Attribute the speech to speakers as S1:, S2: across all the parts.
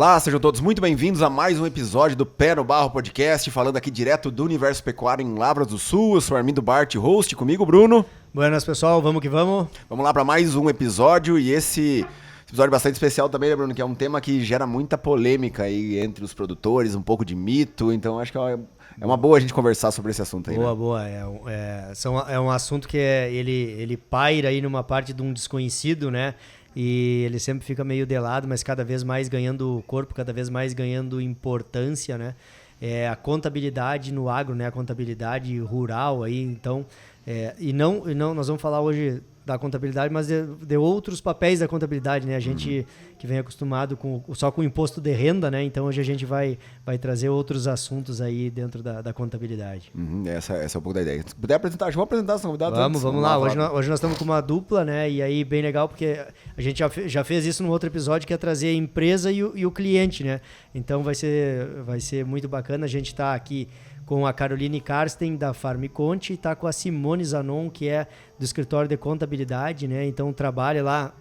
S1: Olá, sejam todos muito bem-vindos a mais um episódio do Pé no Barro Podcast, falando aqui direto do Universo Pecuário em Lavras do Sul. Eu sou Armindo Bart, host, comigo Bruno.
S2: Buenas, pessoal, vamos que vamos.
S1: Vamos lá para mais um episódio e esse episódio bastante especial também, né, Bruno? Que é um tema que gera muita polêmica aí entre os produtores, um pouco de mito, então acho que é uma boa a gente conversar sobre esse assunto aí.
S2: Boa. É um assunto que ele paira aí numa parte de um desconhecido, né? E ele sempre fica meio de lado, mas cada vez mais ganhando corpo, cada vez mais ganhando importância, né? A contabilidade no agro, né? A contabilidade rural aí, então... E não, nós vamos falar hoje da contabilidade, mas de outros papéis da contabilidade, né? A gente que vem acostumado só com o imposto de renda, né? Então hoje a gente vai trazer outros assuntos aí dentro da contabilidade.
S1: Essa é um pouco da ideia. Se puder apresentar, vamos apresentar os convidados.
S2: Vamos lá. Hoje nós estamos com uma dupla, né? E aí bem legal, porque a gente já fez isso no outro episódio, que é trazer a empresa e o cliente, né? Então vai ser muito bacana. A gente está aqui com a Caroline Karsten, da Farmiconte, e está com a Simone Zanon, que é do escritório de contabilidade, né? Então trabalha lá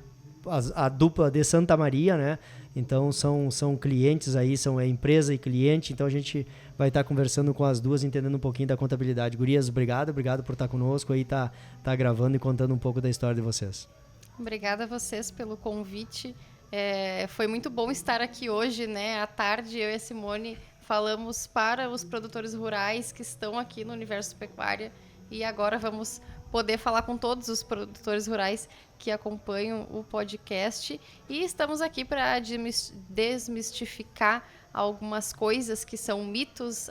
S2: a dupla de Santa Maria, né? Então são clientes aí, são empresa e cliente, então a gente vai estar conversando com as duas, entendendo um pouquinho da contabilidade. Gurias, obrigado por estar conosco aí, tá gravando e contando um pouco da história de vocês.
S3: Obrigada a vocês pelo convite. Foi muito bom estar aqui hoje, né? À tarde, eu e a Simone falamos para os produtores rurais que estão aqui no Universo Pecuária e agora vamos poder falar com todos os produtores rurais que acompanham o podcast e estamos aqui para desmistificar algumas coisas que são mitos,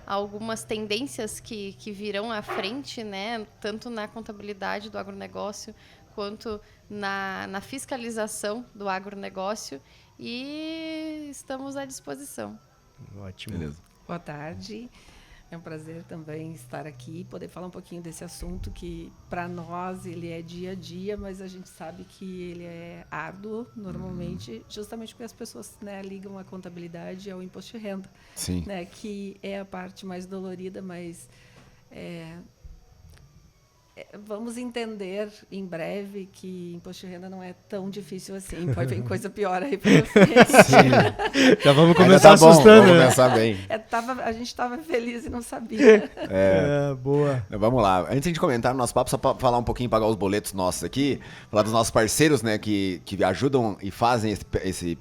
S3: algumas tendências que virão à frente, né? Tanto na contabilidade do agronegócio quanto na fiscalização do agronegócio e estamos à disposição.
S2: Ótimo.
S1: Beleza.
S4: Boa tarde. É um prazer também estar aqui e poder falar um pouquinho desse assunto que, para nós, ele é dia a dia, mas a gente sabe que ele é árduo, normalmente, justamente porque as pessoas, né, ligam a contabilidade ao imposto de renda.
S1: Sim.
S4: Né, que é a parte mais dolorida, mas vamos entender em breve que imposto de renda não é tão difícil assim. Pode vir coisa pior aí para frente.
S2: Sim. Já vamos começar assustando.
S1: Vamos começar bem.
S4: A gente estava feliz e não sabia.
S2: Boa.
S1: Vamos lá. Antes de a gente comentar no nosso papo, só para falar um pouquinho, pagar os boletos nossos aqui, falar dos nossos parceiros, né, que ajudam e fazem esse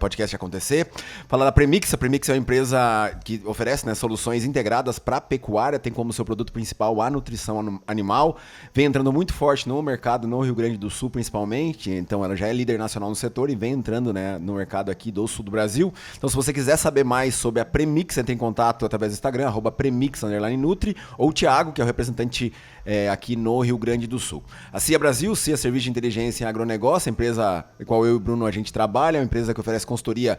S1: podcast acontecer. Falar da Premix. A Premix é uma empresa que oferece, né, soluções integradas para pecuária, tem como seu produto principal a nutrição animal, vem entrando muito forte no mercado no Rio Grande do Sul principalmente, então ela já é líder nacional no setor e vem entrando, né, no mercado aqui do sul do Brasil. Então se você quiser saber mais sobre a Premix, entre em contato através do Instagram, @premix_nutri, ou o Thiago, que é o representante aqui no Rio Grande do Sul. A CIA Brasil, CIA Serviço de Inteligência em Agronegócio, a empresa com a qual eu e o Bruno a gente trabalha, é uma empresa que oferece consultoria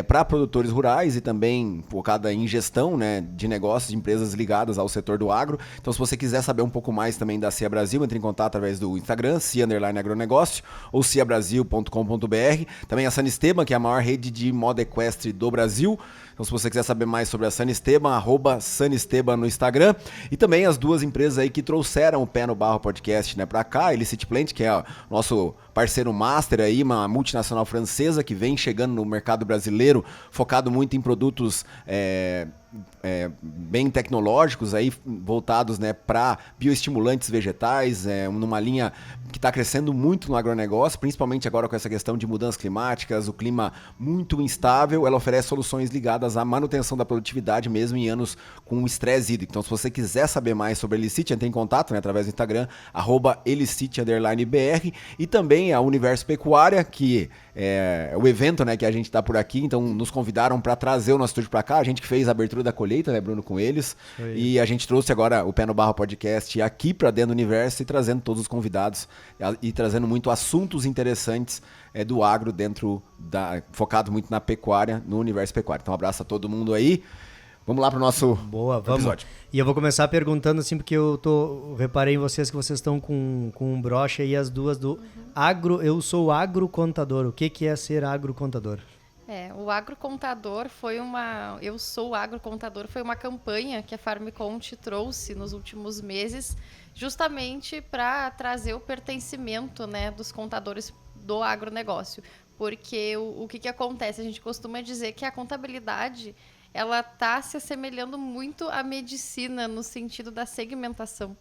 S1: para produtores rurais e também focada em gestão, né, de negócios de empresas ligadas ao setor do agro. Então, se você quiser saber um pouco mais também da CIA Brasil, entre em contato através do Instagram, CIA_agronegócio ou ciabrasil.com.br. Também a Sanisteba, que é a maior rede de moda equestre do Brasil. Então, se você quiser saber mais sobre a Sanisteba, @Sanisteba no Instagram. E também as duas empresas aí que trouxeram o Pé no Barro Podcast, né, para cá. Illicit Plant, que é o nosso parceiro master aí, uma multinacional francesa que vem chegando no mercado brasileiro, focado muito em produtos bem tecnológicos, aí, voltados, né, para bioestimulantes vegetais, numa linha que está crescendo muito no agronegócio, principalmente agora com essa questão de mudanças climáticas, o clima muito instável. Ela oferece soluções ligadas à manutenção da produtividade mesmo em anos com estresse hídrico. Então, se você quiser saber mais sobre a Illicit, entre em contato, né, através do Instagram, @Illicit_BR, e também a Universo Pecuária, que é o evento, né, que a gente está por aqui. Então, nos convidaram para trazer o nosso estúdio para cá. A gente que fez a abertura da colheita, né, Bruno, com eles. E a gente trouxe agora o Pé no Barro Podcast aqui para dentro do Universo e trazendo todos os convidados e trazendo muito assuntos interessantes do agro focado muito na pecuária, no Universo Pecuário. Então, um abraço a todo mundo aí. Vamos lá para o nosso episódio.
S2: E eu vou começar perguntando, assim, porque reparei em vocês que vocês estão com um broche aí, as duas do agro. Eu sou agrocontador. O que é ser agrocontador?
S3: o agrocontador foi uma... Eu sou o agrocontador, foi uma campanha que a Farmconte trouxe nos últimos meses, justamente para trazer o pertencimento, né, dos contadores do agronegócio. Porque o que acontece? A gente costuma dizer que a contabilidade ela está se assemelhando muito à medicina no sentido da segmentação.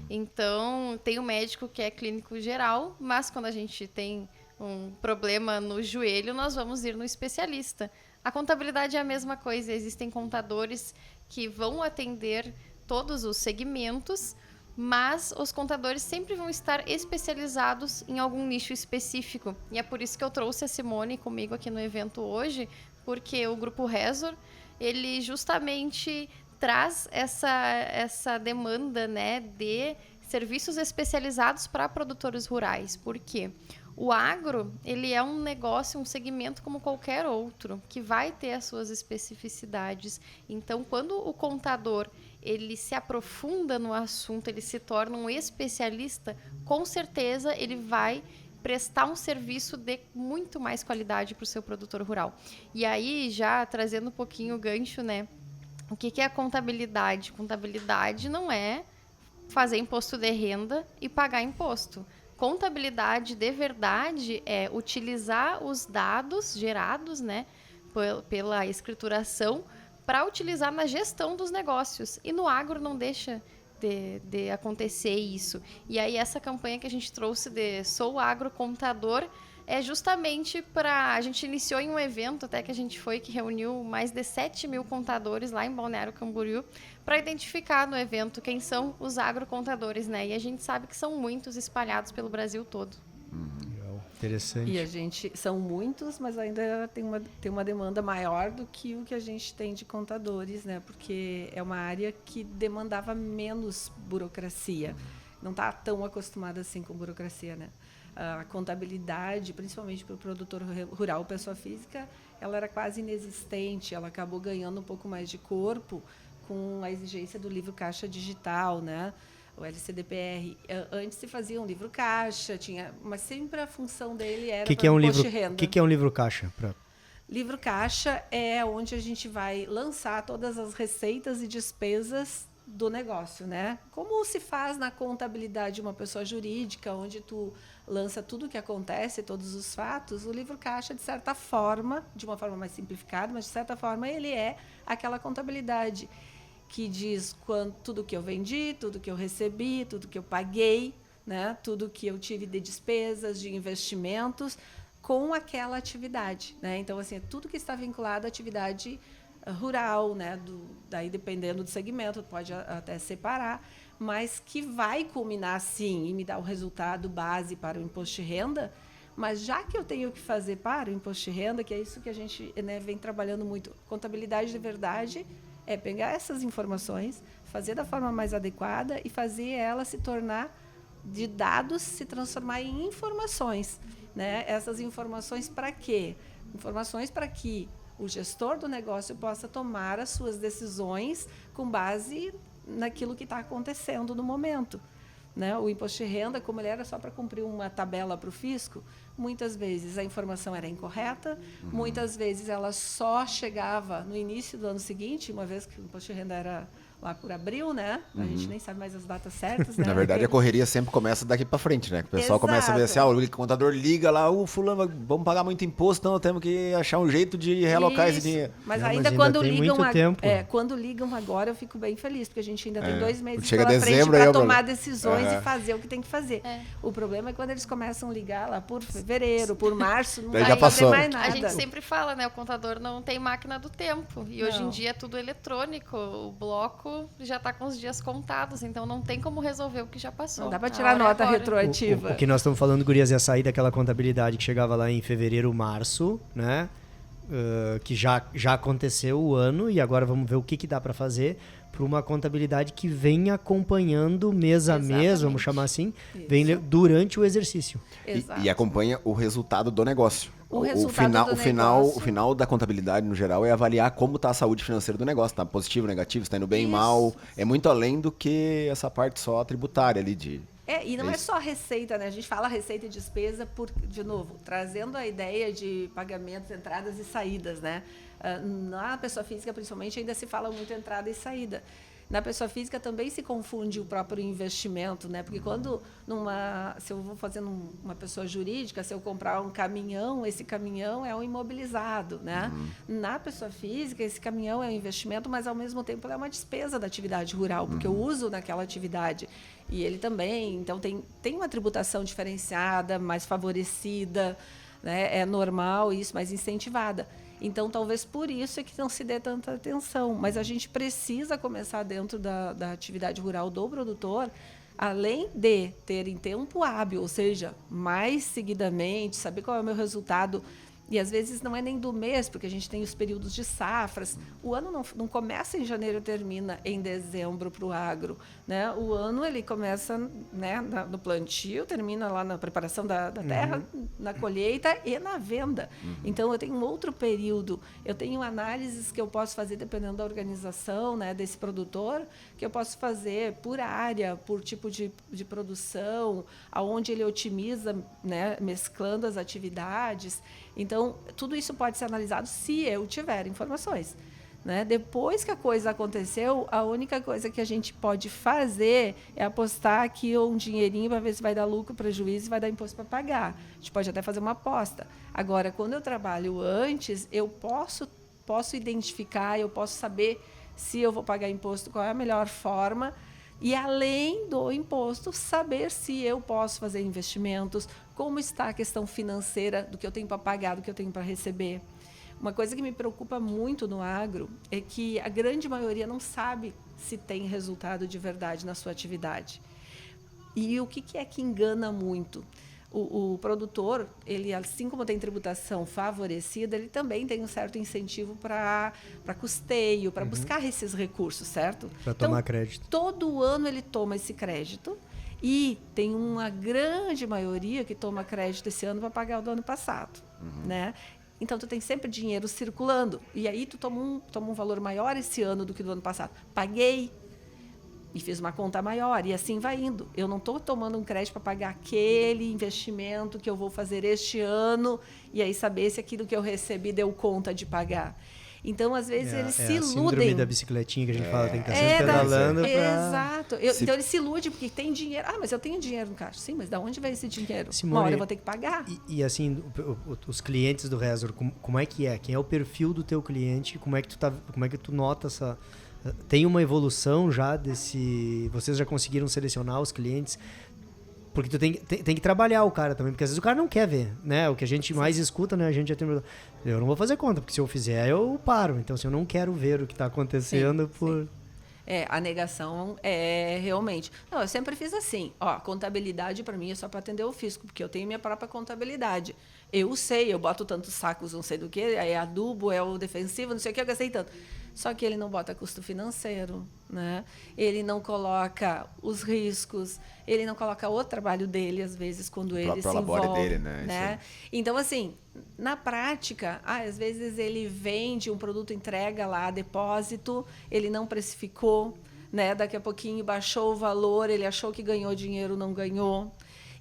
S3: Então, tem o médico que é clínico geral, mas quando a gente tem um problema no joelho, nós vamos ir no especialista. A contabilidade é a mesma coisa. Existem contadores que vão atender todos os segmentos, mas os contadores sempre vão estar especializados em algum nicho específico. E é por isso que eu trouxe a Simone comigo aqui no evento hoje, porque o Grupo Resor, ele justamente traz essa demanda, né, de serviços especializados para produtores rurais. Por quê? O agro, ele é um negócio, um segmento como qualquer outro, que vai ter as suas especificidades. Então, quando o contador ele se aprofunda no assunto, ele se torna um especialista, com certeza ele vai prestar um serviço de muito mais qualidade para o seu produtor rural. E aí, já trazendo um pouquinho o gancho, né? O que é a contabilidade? Contabilidade não é fazer imposto de renda e pagar imposto. Contabilidade de verdade é utilizar os dados gerados, né, pela escrituração para utilizar na gestão dos negócios. E no agro não deixa de acontecer isso. E aí essa campanha que a gente trouxe de Sou Agro Contador é justamente para... A gente iniciou em um evento até que a gente foi, que reuniu mais de 7.000 contadores lá em Balneário Camboriú, para identificar no evento quem são os agrocontadores, né? E a gente sabe que são muitos espalhados pelo Brasil todo.
S2: Legal. Interessante.
S4: E a gente... São muitos, mas ainda tem uma demanda maior do que o que a gente tem de contadores, né? Porque é uma área que demandava menos burocracia. Não está tão acostumada assim com burocracia, né? A contabilidade, principalmente para o produtor rural, pessoa física, ela era quase inexistente. Ela acabou ganhando um pouco mais de corpo com a exigência do livro caixa digital, né? O LCDPR. Antes se fazia um livro caixa, mas sempre a função dele era para o imposto de renda.
S2: O que é um livro caixa?
S4: Livro caixa é onde a gente vai lançar todas as receitas e despesas do negócio, né? Como se faz na contabilidade de uma pessoa jurídica, onde tu lança tudo o que acontece, todos os fatos, o livro caixa, de certa forma, de uma forma mais simplificada, mas de certa forma ele é aquela contabilidade que diz tudo que eu vendi, tudo que eu recebi, tudo que eu paguei, né? Tudo que eu tive de despesas, de investimentos com aquela atividade, né? Então, assim, é tudo que está vinculado à atividade rural, né? Daí, dependendo do segmento, pode até separar, mas que vai culminar, sim, e me dar o resultado base para o imposto de renda. Mas já que eu tenho que fazer para o imposto de renda, que é isso que a gente, né, vem trabalhando muito, contabilidade de verdade é pegar essas informações, fazer da forma mais adequada e fazer ela se tornar, de dados, se transformar em informações, né? Essas informações para quê? Informações para que o gestor do negócio possa tomar as suas decisões com base naquilo que está acontecendo no momento, né? O imposto de renda, como ele era só para cumprir uma tabela para o fisco, muitas vezes a informação era incorreta, muitas vezes ela só chegava no início do ano seguinte, uma vez que o imposto de renda era lá por abril, né? A gente nem sabe mais as datas certas, né?
S1: Na verdade, a correria sempre começa daqui para frente, né? Que o pessoal começa a ver assim, o contador liga lá, fulano, vamos pagar muito imposto, então temos que achar um jeito de realocar esse dinheiro.
S4: Mas
S2: Não,
S4: ainda
S2: mas
S4: quando
S2: ainda tem
S4: ligam,
S2: muito tempo.
S4: quando ligam agora, eu fico bem feliz, porque a gente ainda tem 2 meses
S1: Chega
S4: pela
S1: dezembro,
S4: frente
S1: aí
S4: para
S1: eu
S4: tomar decisões e fazer o que tem que fazer.
S3: É.
S4: O problema é quando eles começam a ligar lá por fevereiro, por março, não
S1: Daí
S4: vai
S1: já
S4: fazer
S1: passou.
S4: mais nada.
S3: A gente sempre fala, né? O contador não tem máquina do tempo. E hoje em
S4: Não.
S3: dia é tudo eletrônico. O bloco já está com os dias contados. Então não tem como resolver o que já passou.
S4: Não dá para
S3: A
S4: tirar
S3: hora é
S4: nota
S3: agora.
S4: retroativa.
S2: O que nós estamos falando, gurias, é a sair daquela contabilidade que chegava lá em fevereiro, março, né? Que já aconteceu o ano e agora vamos ver o que dá para fazer para uma contabilidade que vem acompanhando mês a mês,
S3: Exatamente.
S2: vamos chamar assim,
S4: Isso.
S2: durante o exercício.
S4: Exato.
S1: E acompanha o resultado do negócio.
S4: O resultado do negócio.
S1: O final da contabilidade, no geral, é avaliar como está a saúde financeira do negócio. Está positivo, negativo, está indo bem,
S4: Isso.
S1: mal. É muito além do que essa parte só tributária ali de
S4: E não é só receita, né? A gente fala receita e despesa de novo, trazendo a ideia de pagamentos, entradas e saídas, né? Na pessoa física, principalmente, ainda se fala muito entrada e saída. Na pessoa física também se confunde o próprio investimento, né? Porque se eu vou fazer uma pessoa jurídica, se eu comprar um caminhão, esse caminhão é um imobilizado, né? Na pessoa física, esse caminhão é um investimento, mas ao mesmo tempo é uma despesa da atividade rural, porque eu uso naquela atividade. E ele também, então tem uma tributação diferenciada, mais favorecida, né? É normal isso, mais incentivada. Então, talvez por isso é que não se dê tanta atenção. Mas a gente precisa começar dentro da atividade rural do produtor, além de ter em tempo hábil, ou seja, mais seguidamente, saber qual é o meu resultado. E, às vezes, não é nem do mês, porque a gente tem os períodos de safras. O ano não começa em janeiro e termina em dezembro para o agro, né? O ano ele começa, né, no plantio, termina lá na preparação da terra, na colheita e na venda. Então, eu tenho um outro período. Eu tenho análises que eu posso fazer, dependendo da organização, né, desse produtor, que eu posso fazer por área, por tipo de produção, aonde ele otimiza, né, mesclando as atividades. Então, tudo isso pode ser analisado se eu tiver informações, né? Depois que a coisa aconteceu, a única coisa que a gente pode fazer é apostar aqui um dinheirinho para ver se vai dar lucro, prejuízo e vai dar imposto para pagar. A gente pode até fazer uma aposta. Agora, quando eu trabalho antes, eu posso identificar, eu posso saber se eu vou pagar imposto, qual é a melhor forma. E, além do imposto, saber se eu posso fazer investimentos, como está a questão financeira do que eu tenho para pagar, do que eu tenho para receber. Uma coisa que me preocupa muito no agro é que a grande maioria não sabe se tem resultado de verdade na sua atividade. E o que é que engana muito? O produtor, ele, assim como tem tributação favorecida, ele também tem um certo incentivo para custeio, para buscar esses recursos, certo?
S2: Para tomar crédito.
S4: Todo ano ele toma esse crédito e tem uma grande maioria que toma crédito esse ano para pagar o do ano passado, né? Então, tu tem sempre dinheiro circulando. E aí, tu toma um valor maior esse ano do que do ano passado. Paguei e fiz uma conta maior, e assim vai indo. Eu não estou tomando um crédito para pagar aquele investimento que eu vou fazer este ano e aí saber se aquilo que eu recebi deu conta de pagar. Então, às vezes, eles se iludem.
S2: A síndrome da bicicletinha que a gente fala, tem que estar sempre pedalando.
S4: Exato. Então, ele se ilude porque tem dinheiro. Mas eu tenho dinheiro no caixa. Sim, mas de onde vai esse dinheiro?
S2: Simone,
S4: uma hora eu vou ter que pagar.
S2: E assim, os clientes do Rezor, como é que é? Quem é o perfil do teu cliente? Como é que tu nota essa... Tem uma evolução já desse... Vocês já conseguiram selecionar os clientes? Porque tu tem que trabalhar o cara também, porque às vezes o cara não quer ver, né? O que a gente mais escuta, né? A gente já tem... Eu não vou fazer conta, porque se eu fizer, eu paro. Então, assim, eu não quero ver o que está acontecendo por...
S4: A negação é realmente... Não, eu sempre fiz assim. Contabilidade, para mim, é só para atender o fisco, porque eu tenho minha própria contabilidade. Eu sei, eu boto tantos sacos, não sei do que, é adubo, é o defensivo, não sei o que, eu gastei tanto. Só que ele não bota custo financeiro, né? Ele não coloca os riscos, ele não coloca o trabalho dele, às vezes, quando ele se envolve. Dele, né? Então, assim, na prática, às vezes ele vende um produto, entrega lá, depósito, ele não precificou, né? Daqui a pouquinho baixou o valor, ele achou que ganhou dinheiro, não ganhou.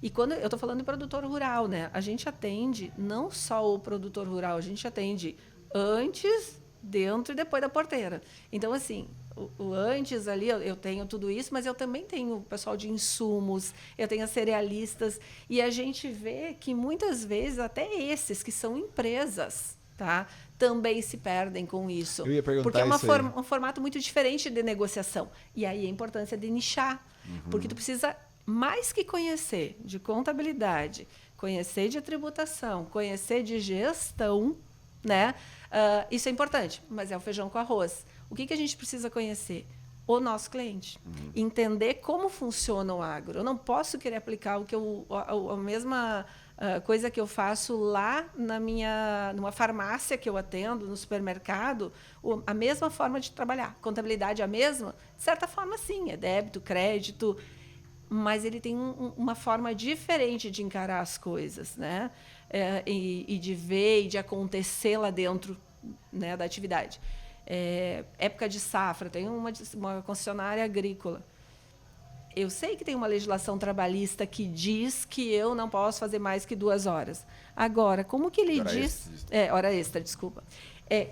S4: E quando eu estou falando de produtor rural, né? A gente atende não só o produtor rural, a gente atende antes, dentro e depois da porteira. Então, assim, o antes ali, eu tenho tudo isso, mas eu também tenho o pessoal de insumos, eu tenho as cerealistas, e a gente vê que muitas vezes até esses que são empresas, tá, também se perdem com isso.
S1: Eu ia perguntar
S4: porque é
S1: isso
S4: um formato muito diferente de negociação. E aí a importância de nichar, porque tu precisa mais que conhecer de contabilidade, conhecer de tributação, conhecer de gestão, né? Isso é importante, mas é o feijão com arroz. O que a gente precisa conhecer? O nosso cliente. Entender como funciona o agro. Eu não posso querer aplicar a mesma coisa que eu faço lá numa farmácia que eu atendo, no supermercado, a mesma forma de trabalhar. Contabilidade é a mesma? De certa forma, sim. É débito, crédito, mas ele tem uma forma diferente de encarar as coisas, né? E de ver e de acontecer lá dentro, né, da atividade. Época de safra, tem uma concessionária agrícola. eu sei que tem uma legislação trabalhista que diz que eu não posso fazer mais que 2 horas. Agora, como que ele diz... hora extra, desculpa.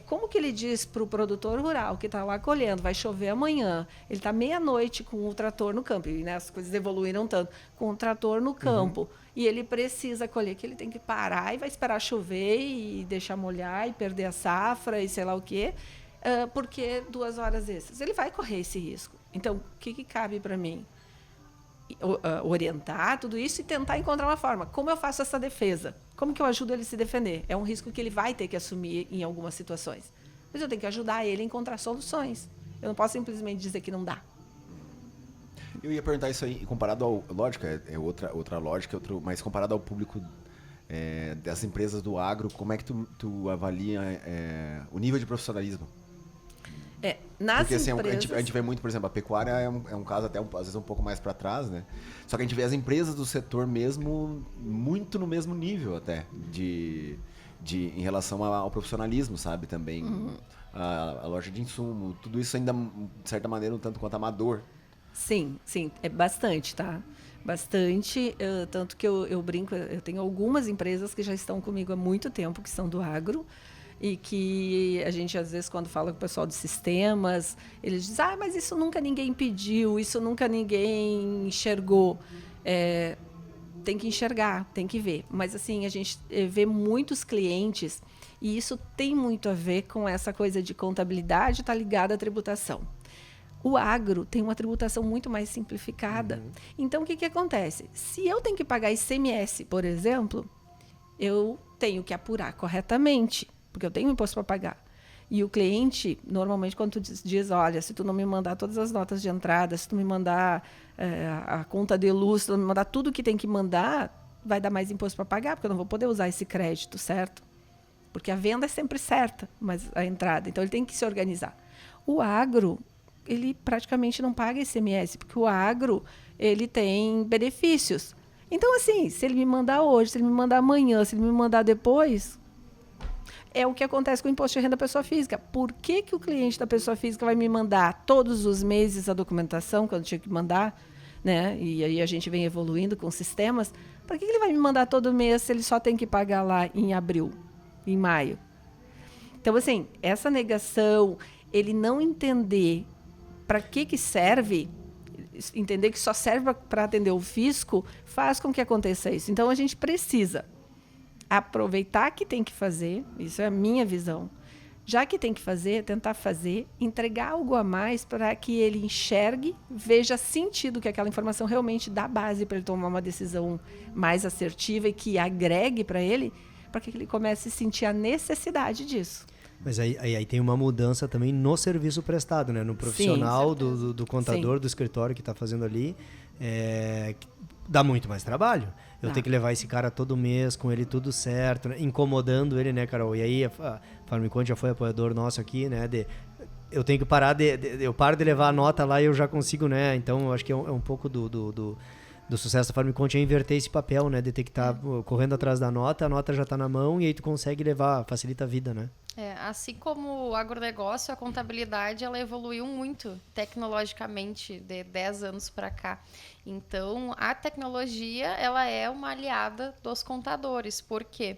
S4: Como que ele diz para o produtor rural que está lá colhendo, vai chover amanhã, ele está meia-noite com o trator no campo, e né, as coisas evoluíram tanto, com o trator no campo, e ele precisa colher, que ele tem que parar e vai esperar chover e deixar molhar e perder a safra e sei lá o quê, porque 2 horas extras. Ele vai correr esse risco. Então, o que cabe para mim? Orientar tudo isso e tentar encontrar uma forma. Como eu faço essa defesa? Como que eu ajudo ele a se defender? É um risco que ele vai ter que assumir em algumas situações. Mas eu tenho que ajudar ele a encontrar soluções. Eu não posso simplesmente dizer que não dá.
S1: Eu ia perguntar isso aí, comparado ao... Lógico, é outra lógica, mas comparado ao público das empresas do agro, como é que tu avalia o nível de profissionalismo?
S4: Nas
S1: Porque
S4: empresas...
S1: a gente vê muito, por exemplo, a pecuária é um caso até às vezes um pouco mais para trás, né? Só que a gente vê as empresas do setor mesmo muito no mesmo nível até em relação ao profissionalismo, sabe? Também a loja de insumo, tudo isso ainda de certa maneira um tanto quanto amador.
S4: Sim, é bastante, tá? Bastante, tanto que eu brinco, eu tenho algumas empresas que já estão comigo há muito tempo, que são do agro, e que a gente, às vezes, quando fala com o pessoal de sistemas, eles dizem, mas isso nunca ninguém pediu, isso nunca ninguém enxergou. Tem que enxergar, tem que ver. Mas, assim, a gente vê muitos clientes, e isso tem muito a ver com essa coisa de contabilidade, está ligada à tributação. O agro tem uma tributação muito mais simplificada. Então, o que acontece? Se eu tenho que pagar ICMS, por exemplo, eu tenho que apurar corretamente, porque eu tenho imposto para pagar. E o cliente, normalmente, quando tu diz, olha, se tu não me mandar todas as notas de entrada, se tu me mandar a conta de luz, se tu não me mandar tudo que tem que mandar, vai dar mais imposto para pagar, porque eu não vou poder usar esse crédito, certo? Porque a venda é sempre certa, mas a entrada. Então, ele tem que se organizar. O agro, ele praticamente não paga ICMS, porque o agro, ele tem benefícios. Então, assim, se ele me mandar hoje, se ele me mandar amanhã, se ele me mandar depois... É o que acontece com o imposto de renda da pessoa física. Por que o cliente da pessoa física vai me mandar todos os meses a documentação que eu tinha que mandar, né? E aí a gente vem evoluindo com sistemas. Por que ele vai me mandar todo mês se ele só tem que pagar lá em abril, em maio? Então, assim, essa negação, ele não entender para que serve, entender que só serve para atender o fisco, faz com que aconteça isso. Então, a gente precisa aproveitar que tem que fazer, isso é a minha visão, já que tem que fazer, tentar fazer, entregar algo a mais para que ele enxergue, veja sentido que aquela informação realmente dá base para ele tomar uma decisão mais assertiva e que agregue para ele, para que ele comece a sentir a necessidade disso.
S2: Mas aí tem uma mudança também no serviço prestado, né? No profissional, do contador, do escritório que está fazendo ali, dá muito mais trabalho. Eu tenho que levar esse cara todo mês, com ele tudo certo, né? Incomodando ele, né, Carol? E aí a Farmicont já foi apoiador nosso aqui, né? Eu tenho que parar eu paro de levar a nota lá e eu já consigo, né? Então, eu acho que é um pouco do sucesso da Farmicont é inverter esse papel, né? De ter que estar correndo atrás da nota, a nota já está na mão e aí tu consegue levar, facilita a vida, né?
S3: Assim como o agronegócio, a contabilidade ela evoluiu muito tecnologicamente de 10 anos para cá. Então, a tecnologia ela é uma aliada dos contadores. Por quê?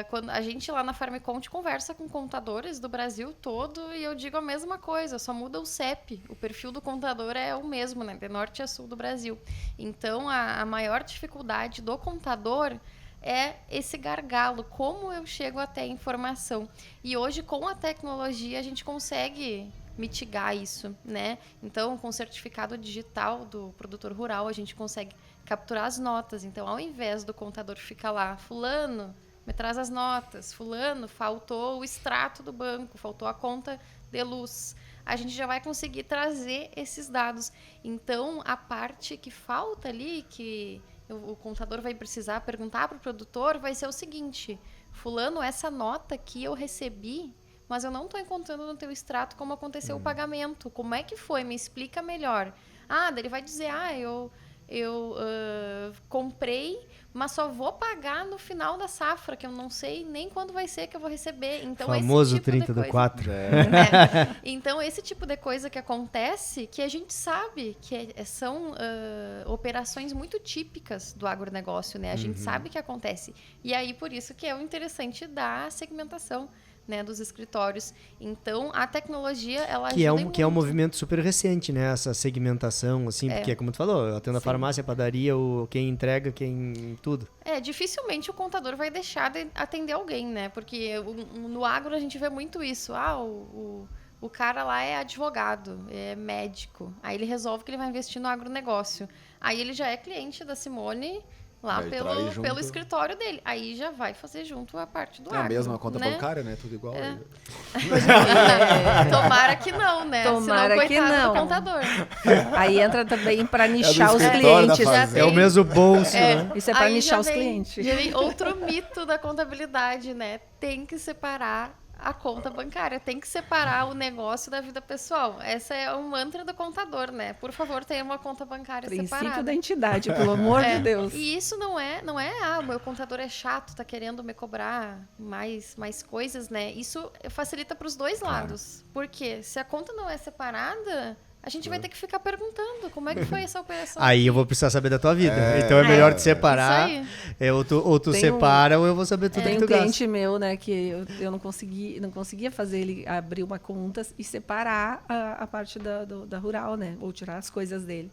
S3: Quando a gente lá na Farmicont conversa com contadores do Brasil todo e eu digo a mesma coisa, só muda o CEP. O perfil do contador é o mesmo, né? De norte a sul do Brasil. Então, a maior dificuldade do contador é esse gargalo, como eu chego até a informação. E hoje, com a tecnologia, a gente consegue mitigar isso, né? Então, com o certificado digital do produtor rural, a gente consegue capturar as notas. Então, ao invés do contador ficar lá, fulano, me traz as notas, fulano, faltou o extrato do banco, faltou a conta de luz. A gente já vai conseguir trazer esses dados. Então, a parte que falta ali, que o contador vai precisar perguntar para o produtor, vai ser o seguinte: fulano, essa nota que eu recebi, mas eu não estou encontrando no teu extrato como aconteceu o pagamento. Como é que foi? Me explica melhor. Daí ele vai dizer, eu comprei, mas só vou pagar no final da safra, que eu não sei nem quando vai ser que eu vou receber. Então,
S2: Famoso
S3: esse tipo
S2: 30
S3: de
S2: do
S3: coisa,
S2: 4.
S3: Então, esse tipo de coisa que acontece, que a gente sabe que são operações muito típicas do agronegócio, né? A gente sabe que acontece. E aí, por isso que é o interessante da segmentação, né, dos escritórios. Então, a tecnologia, ela ajuda muito.
S2: Que é um movimento super recente, né? Essa segmentação, assim, porque, como tu falou, eu atendo a farmácia, a padaria, quem entrega, quem tudo.
S3: Dificilmente o contador vai deixar de atender alguém, né? Porque no agro a gente vê muito isso. O cara lá é advogado, é médico. Aí ele resolve que ele vai investir no agronegócio. Aí ele já é cliente da Simone lá pelo escritório dele. Aí já vai fazer junto a parte do agro.
S1: É a mesma conta
S3: né?
S1: bancária, né? Tudo igual.
S3: Tomara que não, né?
S4: Tomara
S3: Senão,
S4: que
S3: coitado
S4: não.
S3: do contador.
S4: Aí entra também para nichar os
S1: escritório da
S4: clientes.
S1: fazenda.
S2: É o mesmo bolso, né?
S4: Isso é para
S3: Aí
S4: nichar
S3: já
S4: os
S3: vem-
S4: clientes.
S3: Já vem outro mito da contabilidade, né? Tem que separar a conta bancária, tem que separar o negócio da vida pessoal. Essa é um mantra do contador, né? Por favor, tenha uma conta bancária
S4: Princípio
S3: separada.
S4: da entidade, pelo amor de Deus.
S3: E isso não é, o meu contador é chato, tá querendo me cobrar mais coisas, né? Isso facilita para os dois lados. Porque se a conta não é separada, a gente vai ter que ficar perguntando como é que foi essa operação.
S2: Aí eu vou precisar saber da tua vida. Então é melhor te separar.
S3: Isso
S2: Ou tu separa, ou eu vou saber tudo
S4: Tem
S2: que
S4: um
S2: tu gasta.
S4: cliente meu, né, que eu não conseguia fazer ele abrir uma conta e separar a parte da rural, né? Ou tirar as coisas dele.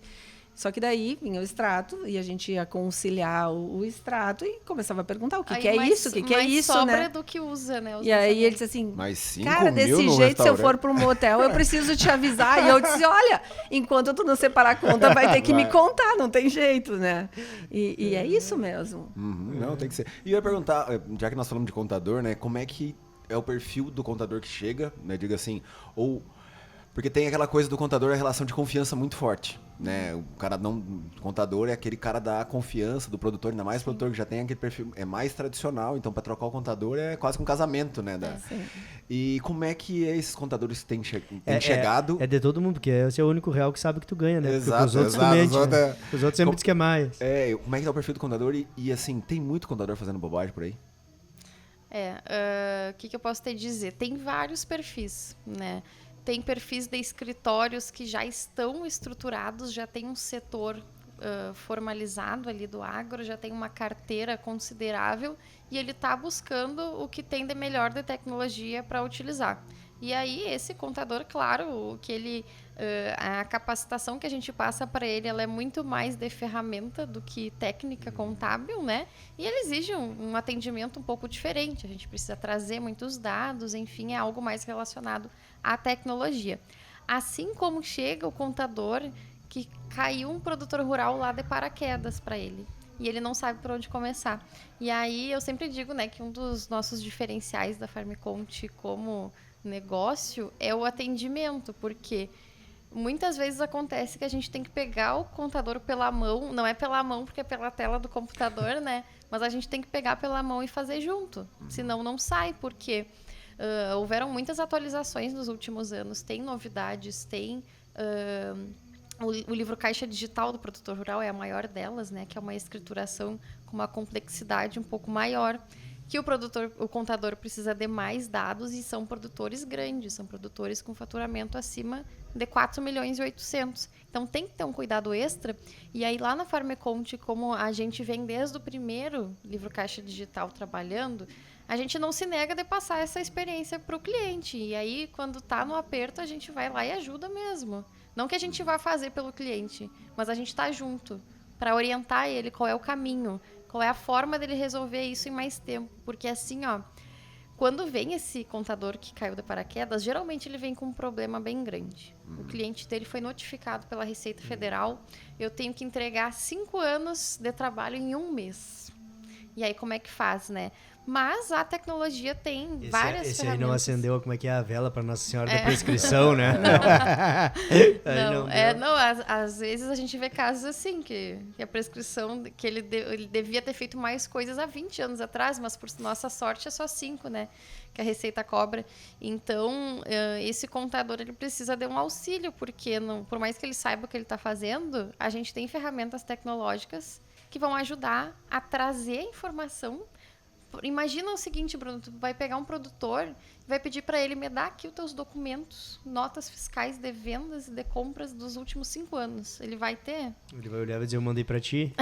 S4: Só que daí vinha o extrato e a gente ia conciliar o extrato e começava a perguntar o que,
S3: Aí
S4: que é
S3: mais-
S4: isso, o que, que é
S3: mais
S4: isso,
S3: sobra
S4: né?
S3: do que usa, né? os
S4: E aí
S3: lançamentos.
S4: ele disse assim,
S1: Mais 5
S4: cara,
S1: mil
S4: desse
S1: no
S4: jeito, se eu
S1: restaurante.
S4: for para um motel, eu preciso te avisar. E eu disse, olha, enquanto tu não separar a conta, vai ter que me contar, não tem jeito, né? E é isso mesmo.
S1: Não, tem que ser. E eu ia perguntar, já que nós falamos de contador, né? Como é que é o perfil do contador que chega, né? Diga assim, ou... Porque tem aquela coisa do contador, a relação de confiança muito forte, né? O cara o contador é aquele cara da confiança do produtor, ainda mais o produtor que já tem aquele perfil, é mais tradicional, então para trocar o contador é quase que um casamento, né? E como é que esses contadores têm chegado?
S2: É de todo mundo, porque esse é o único real que sabe que tu ganha, né?
S1: Exato,
S2: porque os outros
S1: exato,
S2: tu mente,
S1: os outros
S2: né? Os outros sempre dizem que é mais.
S1: Como é que tá o perfil do contador? E assim, tem muito contador fazendo bobagem por aí?
S3: O que eu posso te dizer? Tem vários perfis, né? Tem perfis de escritórios que já estão estruturados, já tem um setor formalizado ali do agro, já tem uma carteira considerável e ele está buscando o que tem de melhor de tecnologia para utilizar. E aí esse contador, claro, que ele a capacitação que a gente passa para ele, ela é muito mais de ferramenta do que técnica contábil, né? E ele exige um atendimento um pouco diferente. A gente precisa trazer muitos dados, enfim, é algo mais relacionado à tecnologia. Assim como chega o contador que caiu um produtor rural lá de paraquedas para ele. E ele não sabe por onde começar. E aí eu sempre digo, né, que um dos nossos diferenciais da Farmconte como negócio é o atendimento, porque muitas vezes acontece que a gente tem que pegar o contador pela mão, não é pela mão porque é pela tela do computador, né? Mas a gente tem que pegar pela mão e fazer junto, senão não sai, porque houveram muitas atualizações nos últimos anos, tem novidades, tem... O livro Caixa Digital do Produtor Rural é a maior delas, né? Que é uma escrituração com uma complexidade um pouco maior, que o contador precisa de mais dados e são produtores grandes, são produtores com faturamento acima de 4 milhões e 800. Então tem que ter um cuidado extra. E aí lá na Farmconte, como a gente vem desde o primeiro livro Caixa Digital trabalhando, a gente não se nega de passar essa experiência para o cliente. E aí, quando está no aperto, a gente vai lá e ajuda mesmo. Não que a gente vá fazer pelo cliente, mas a gente está junto para orientar ele qual é o caminho, qual é a forma dele resolver isso em mais tempo. Porque assim, quando vem esse contador que caiu de paraquedas, geralmente ele vem com um problema bem grande. O cliente dele foi notificado pela Receita Federal, eu tenho que entregar 5 anos de trabalho em 1 mês. E aí, como é que faz, né? Mas a tecnologia tem várias
S2: esse
S3: ferramentas.
S2: aí não acendeu, como é que é a vela para Nossa Senhora da Prescrição, né?
S3: Não, às vezes a gente vê casos assim, que a prescrição, que ele devia ter feito mais coisas há 20 anos atrás, mas por nossa sorte é só 5, né? Que a Receita cobra. Então, esse contador, ele precisa de um auxílio, porque por mais que ele saiba o que ele está fazendo, a gente tem ferramentas tecnológicas que vão ajudar a trazer a informação. Imagina o seguinte, Bruno, tu vai pegar um produtor e vai pedir para ele me dar aqui os teus documentos, notas fiscais de vendas e de compras dos últimos 5 anos. Ele vai ter?
S2: Ele vai olhar e dizer, eu mandei para ti.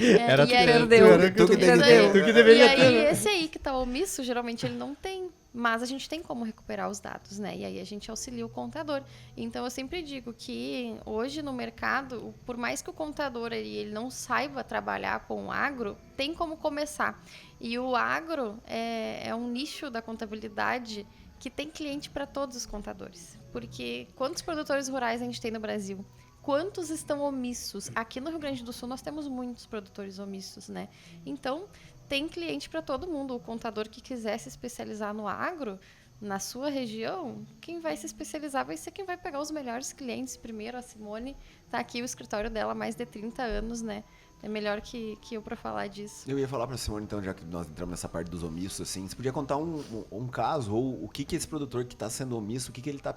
S4: Era tu
S3: aí,
S4: perdeu.
S1: Tu que deveria
S3: ter.
S1: ter.
S3: E aí, esse aí que tá omisso, geralmente ele não tem. Mas a gente tem como recuperar os dados, né? E aí a gente auxilia o contador. Então, eu sempre digo que hoje no mercado, por mais que o contador ele não saiba trabalhar com o agro, tem como começar. E o agro é um nicho da contabilidade que tem cliente para todos os contadores. Porque quantos produtores rurais a gente tem no Brasil? Quantos estão omissos? Aqui no Rio Grande do Sul nós temos muitos produtores omissos, né? Então, tem cliente para todo mundo. O contador que quiser se especializar no agro, na sua região, quem vai se especializar vai ser quem vai pegar os melhores clientes. Primeiro, a Simone está aqui, o escritório dela há mais de 30 anos, né? É melhor que eu para falar disso.
S1: Eu ia falar para a Simone, então, já que nós entramos nessa parte dos omissos, assim, você podia contar um caso, ou o que esse produtor que está sendo omisso, o que ele está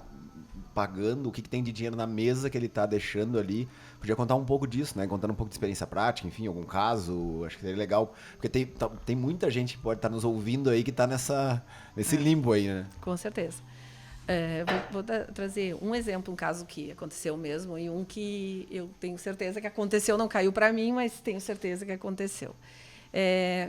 S1: pagando, o que tem de dinheiro na mesa que ele está deixando ali. Podia contar um pouco disso, né? Contando um pouco de experiência prática, enfim, algum caso. Acho que seria legal. Porque tem muita gente que pode estar nos ouvindo aí que está nesse limbo aí, né?
S4: Com certeza. Vou trazer um exemplo, um caso que aconteceu mesmo e um que eu tenho certeza que aconteceu, não caiu para mim, mas tenho certeza que aconteceu.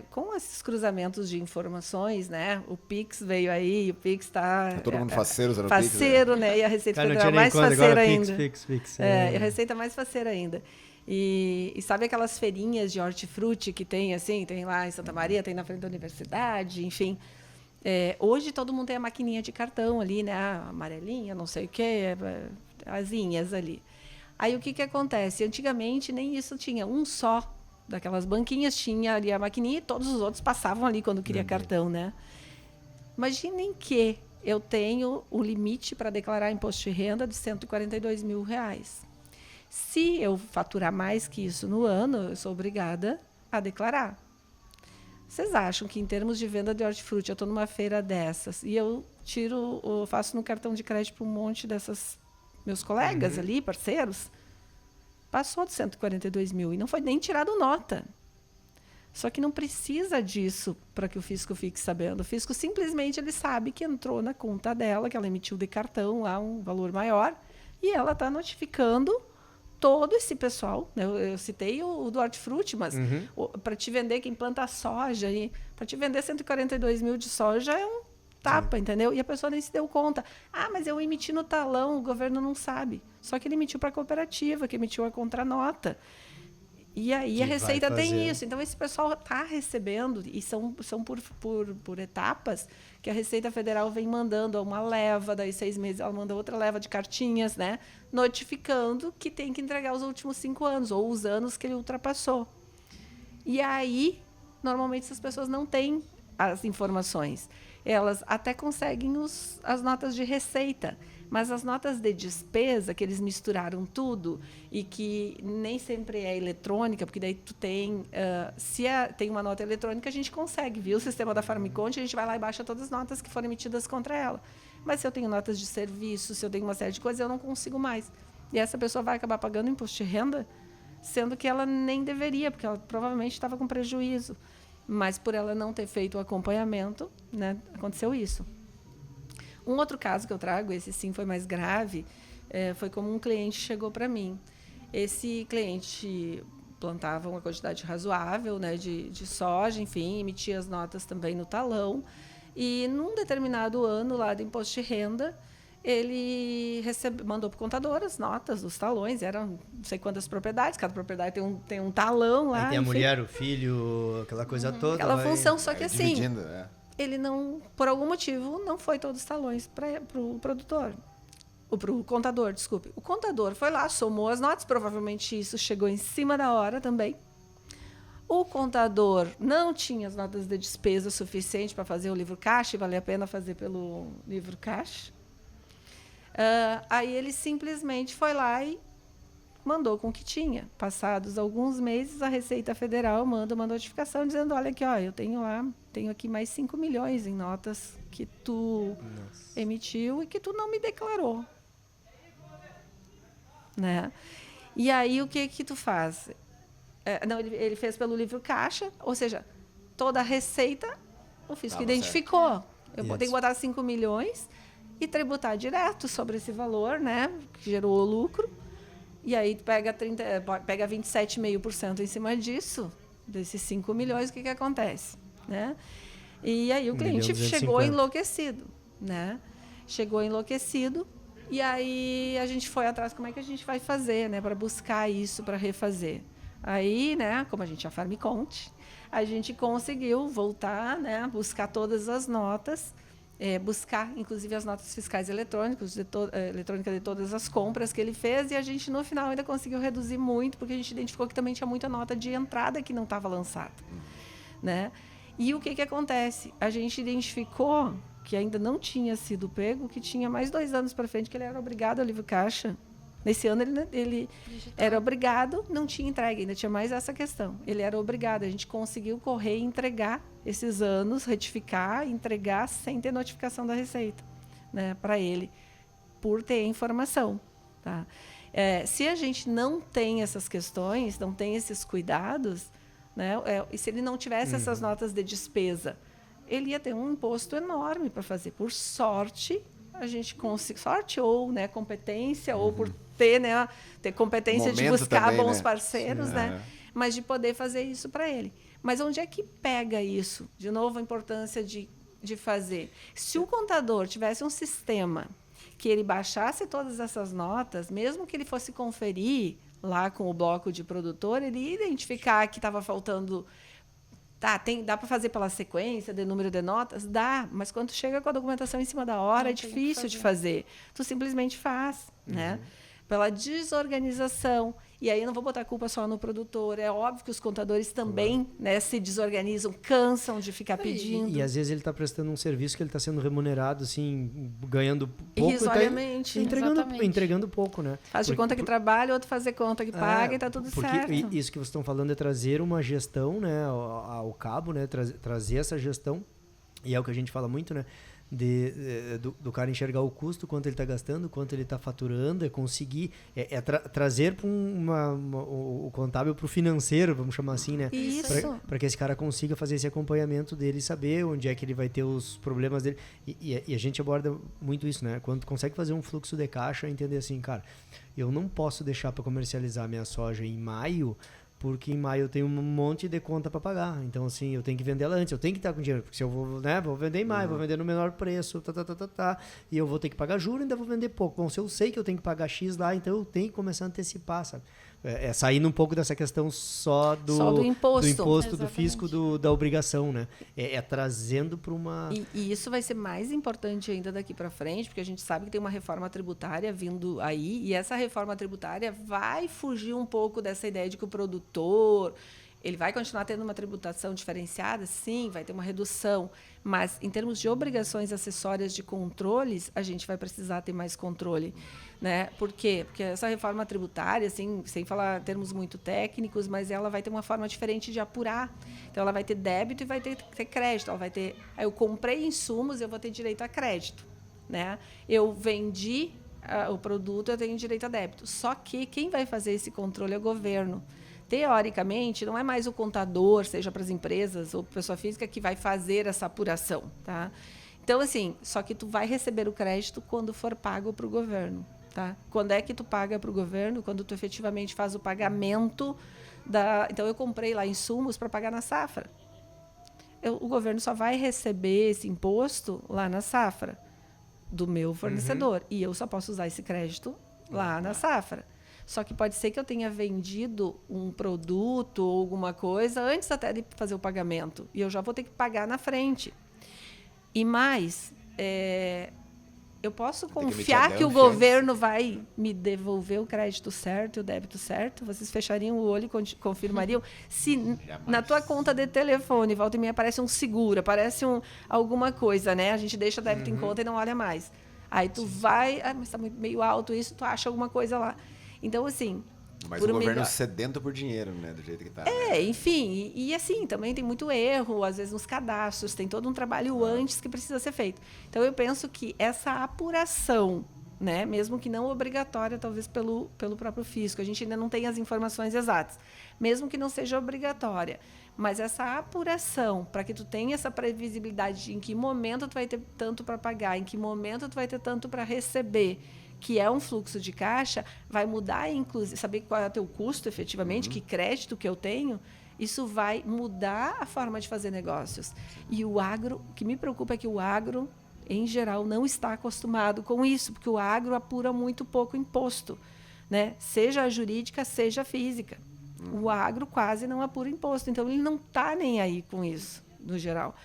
S4: Com esses cruzamentos de informações, né? O Pix veio aí, o Pix está...
S1: Todo mundo faceiro, usando
S4: faceiro,
S1: Pix,
S4: né? E a Receita
S2: Cara,
S4: Federal mais faceira ainda.
S2: Pix.
S4: E a Receita mais faceira ainda. E sabe aquelas feirinhas de hortifruti que tem, assim? Tem lá em Santa Maria, tem na frente da universidade, enfim. Hoje todo mundo tem a maquininha de cartão ali, né? A amarelinha, não sei o quê, asinhas ali. Aí o que acontece? Antigamente nem isso tinha, um só daquelas banquinhas tinha ali a maquininha e todos os outros passavam ali quando queria cartão, né? Imaginem que eu tenho o limite para declarar imposto de renda de R$142 mil. Se eu faturar mais que isso no ano, eu sou obrigada a declarar. Vocês acham que em termos de venda de hortifruti, eu estou numa feira dessas e eu faço no cartão de crédito para um monte dessas meus colegas ali, parceiros? Passou de 142 mil e não foi nem tirado nota. Só que não precisa disso para que o fisco fique sabendo. O fisco simplesmente ele sabe que entrou na conta dela, que ela emitiu de cartão lá um valor maior, e ela está notificando todo esse pessoal. Né? Eu citei o do hortifruti, mas para te vender quem planta soja, para te vender 142 mil de soja é um tapa, entendeu? E a pessoa nem se deu conta. Mas eu emiti no talão, o governo não sabe. Só que ele emitiu para a cooperativa, que emitiu a contranota. E aí a Receita tem isso. Então, esse pessoal está recebendo, e são por etapas, que a Receita Federal vem mandando uma leva, daí 6 meses ela manda outra leva de cartinhas, né? Notificando que tem que entregar os últimos 5 anos, ou os anos que ele ultrapassou. E aí, normalmente, essas pessoas não têm as informações. Elas até conseguem as notas de receita, mas as notas de despesa, que eles misturaram tudo e que nem sempre é eletrônica, porque daí tu tem... tem uma nota eletrônica, a gente consegue, viu? O sistema da Farmiconte, a gente vai lá e baixa todas as notas que foram emitidas contra ela. Mas se eu tenho notas de serviço, se eu tenho uma série de coisas, eu não consigo mais. E essa pessoa vai acabar pagando imposto de renda, sendo que ela nem deveria, porque ela provavelmente estava com prejuízo. Mas por ela não ter feito o acompanhamento, né, aconteceu isso. Um outro caso que eu trago, esse sim foi mais grave, foi como um cliente chegou para mim. Esse cliente plantava uma quantidade razoável, né, de soja, enfim, emitia as notas também no talão. E num determinado ano lá do imposto de renda, ele mandou para o contador as notas dos talões, eram não sei quantas propriedades, cada propriedade tem um talão lá.
S2: Aí tem a mulher, o filho, aquela coisa toda.
S4: Aquela função, só que assim,
S1: ele
S4: não, por algum motivo, não foi todos os talões para o produtor. Para o contador, desculpe. O contador foi lá, somou as notas, provavelmente isso chegou em cima da hora também. O contador não tinha as notas de despesa suficientes para fazer o livro caixa, e valia a pena fazer pelo livro caixa. Aí ele simplesmente foi lá e mandou com o que tinha. Passados alguns meses, a Receita Federal manda uma notificação dizendo, olha aqui, ó, eu tenho aqui mais 5 milhões em notas que tu emitiu e que tu não me declarou. Né? E aí, o que tu faz? Não, ele fez pelo livro caixa, ou seja, toda a receita, o fisco identificou. Eu tenho que botar 5 milhões e tributar direto sobre esse valor, né, que gerou o lucro. E aí pega 27,5% em cima disso, desses 5 milhões, o que acontece? Né? E aí o cliente chegou enlouquecido. Né? Chegou enlouquecido, e aí a gente foi atrás, como é que a gente vai fazer, né, para buscar isso, para refazer? Aí, né, como a gente é a Farm-Conte, a gente conseguiu voltar, né, buscar todas as notas, buscar, inclusive, as notas fiscais eletrônicas de todas as compras que ele fez, e a gente, no final, ainda conseguiu reduzir muito, porque a gente identificou que também tinha muita nota de entrada que não estava lançada. Né? E o que acontece? A gente identificou que ainda não tinha sido pego, que tinha mais 2 anos para frente, que ele era obrigado ao livro caixa. Nesse ano ele era obrigado, não tinha entregue, ainda tinha mais essa questão. Ele era obrigado, a gente conseguiu correr e entregar esses anos, retificar, entregar sem ter notificação da Receita, né, para ele, por ter informação. Tá? Se a gente não tem essas questões, não tem esses cuidados, né, e se ele não tivesse essas notas de despesa, ele ia ter um imposto enorme para fazer. Por sorte, a gente conseguiu, sorte ou, né, competência, ou por ter, né, ter competência de buscar também, bons, né, parceiros, né, mas de poder fazer isso para ele. Mas onde é que pega isso? De novo, a importância de fazer. Se o contador tivesse um sistema que ele baixasse todas essas notas, mesmo que ele fosse conferir lá com o bloco de produtor, ele ia identificar que estava faltando... dá para fazer pela sequência, de número de notas? Dá, mas quando chega com a documentação em cima da hora, é difícil de fazer. Tu simplesmente faz, né? Pela desorganização. E aí eu não vou botar a culpa só no produtor. É óbvio que os contadores também, né, se desorganizam, cansam de ficar pedindo.
S2: E às vezes ele está prestando um serviço que ele está sendo remunerado, assim, ganhando pouco.
S4: Irrisoriamente.
S2: Entregando pouco, né?
S4: Faz de conta que trabalha, outro fazer conta que paga, e está tudo certo.
S2: Isso que vocês estão falando é trazer uma gestão, né, ao cabo, né, trazer essa gestão. E é o que a gente fala muito, né? Do cara enxergar o custo, quanto ele está gastando, quanto ele está faturando, é conseguir trazer para o contábil para o financeiro, vamos chamar assim, né? Para que esse cara consiga fazer esse acompanhamento dele e saber onde é que ele vai ter os problemas dele. E a gente aborda muito isso, né? Quando tu consegue fazer um fluxo de caixa, entender assim, cara, eu não posso deixar para comercializar minha soja em maio, porque em maio eu tenho um monte de conta para pagar. Então, assim, eu tenho que vender ela antes, eu tenho que estar com dinheiro, porque se eu vou vender em maio, vou vender no menor preço, e eu vou ter que pagar juros, ainda vou vender pouco. Bom, se eu sei que eu tenho que pagar X lá, então eu tenho que começar a antecipar, sabe? Saindo um pouco dessa questão só do imposto, do fisco, da obrigação, né? Trazendo para uma...
S4: E isso vai ser mais importante ainda daqui para frente, porque a gente sabe que tem uma reforma tributária vindo aí, e essa reforma tributária vai fugir um pouco dessa ideia de que o produtor... Ele vai continuar tendo uma tributação diferenciada? Sim, vai ter uma redução. Mas, em termos de obrigações acessórias de controles, a gente vai precisar ter mais controle. Né? Por quê? Porque essa reforma tributária, assim, sem falar termos muito técnicos, mas ela vai ter uma forma diferente de apurar. Então, ela vai ter débito e vai ter crédito. Ela vai ter... Eu comprei insumos, eu vou ter direito a crédito. Né? Eu vendi o produto, eu tenho direito a débito. Só que quem vai fazer esse controle é o governo. Teoricamente, não é mais o contador, seja para as empresas ou pessoa física, que vai fazer essa apuração. Tá? Então, assim, só que tu vai receber o crédito quando for pago para o governo. Tá? Quando é que tu paga para o governo? Quando tu efetivamente faz o pagamento da... Então, eu comprei lá insumos para pagar na safra. O governo só vai receber esse imposto lá na safra do meu fornecedor. E eu só posso usar esse crédito lá na safra. Só que pode ser que eu tenha vendido um produto ou alguma coisa antes até de fazer o pagamento. E eu já vou ter que pagar na frente. E mais, eu posso
S1: que emitir
S4: confiar
S1: a
S4: que o
S1: DANF antes.
S4: governo vai me devolver o crédito certo e o débito certo? Vocês fechariam o olho e confirmariam? Se
S1: Jamais.
S4: na tua conta de telefone, volta e meia, aparece um seguro, aparece alguma coisa, né? A gente deixa débito em conta e não olha mais. Aí tu vai, mas está meio alto isso, tu acha alguma coisa lá. Então, assim...
S1: Mas
S4: por
S1: o governo
S4: melhor-
S1: sedento por dinheiro, né? Do jeito que tá.
S4: enfim, e assim, também tem muito erro, às vezes nos cadastros, tem todo um trabalho antes que precisa ser feito. Então, eu penso que essa apuração, né, mesmo que não obrigatória, talvez pelo próprio fisco, a gente ainda não tem as informações exatas, mesmo que não seja obrigatória, mas essa apuração, para que tu tenha essa previsibilidade de em que momento tu vai ter tanto para pagar, em que momento tu vai ter tanto para receber, que é um fluxo de caixa, vai mudar, inclusive, saber qual é o teu custo efetivamente, que crédito que eu tenho, isso vai mudar a forma de fazer negócios. E o agro, o que me preocupa é que o agro, em geral, não está acostumado com isso, porque o agro apura muito pouco imposto, né? Seja a jurídica, seja a física. O agro quase não apura imposto, então ele não está nem aí com isso, no geral.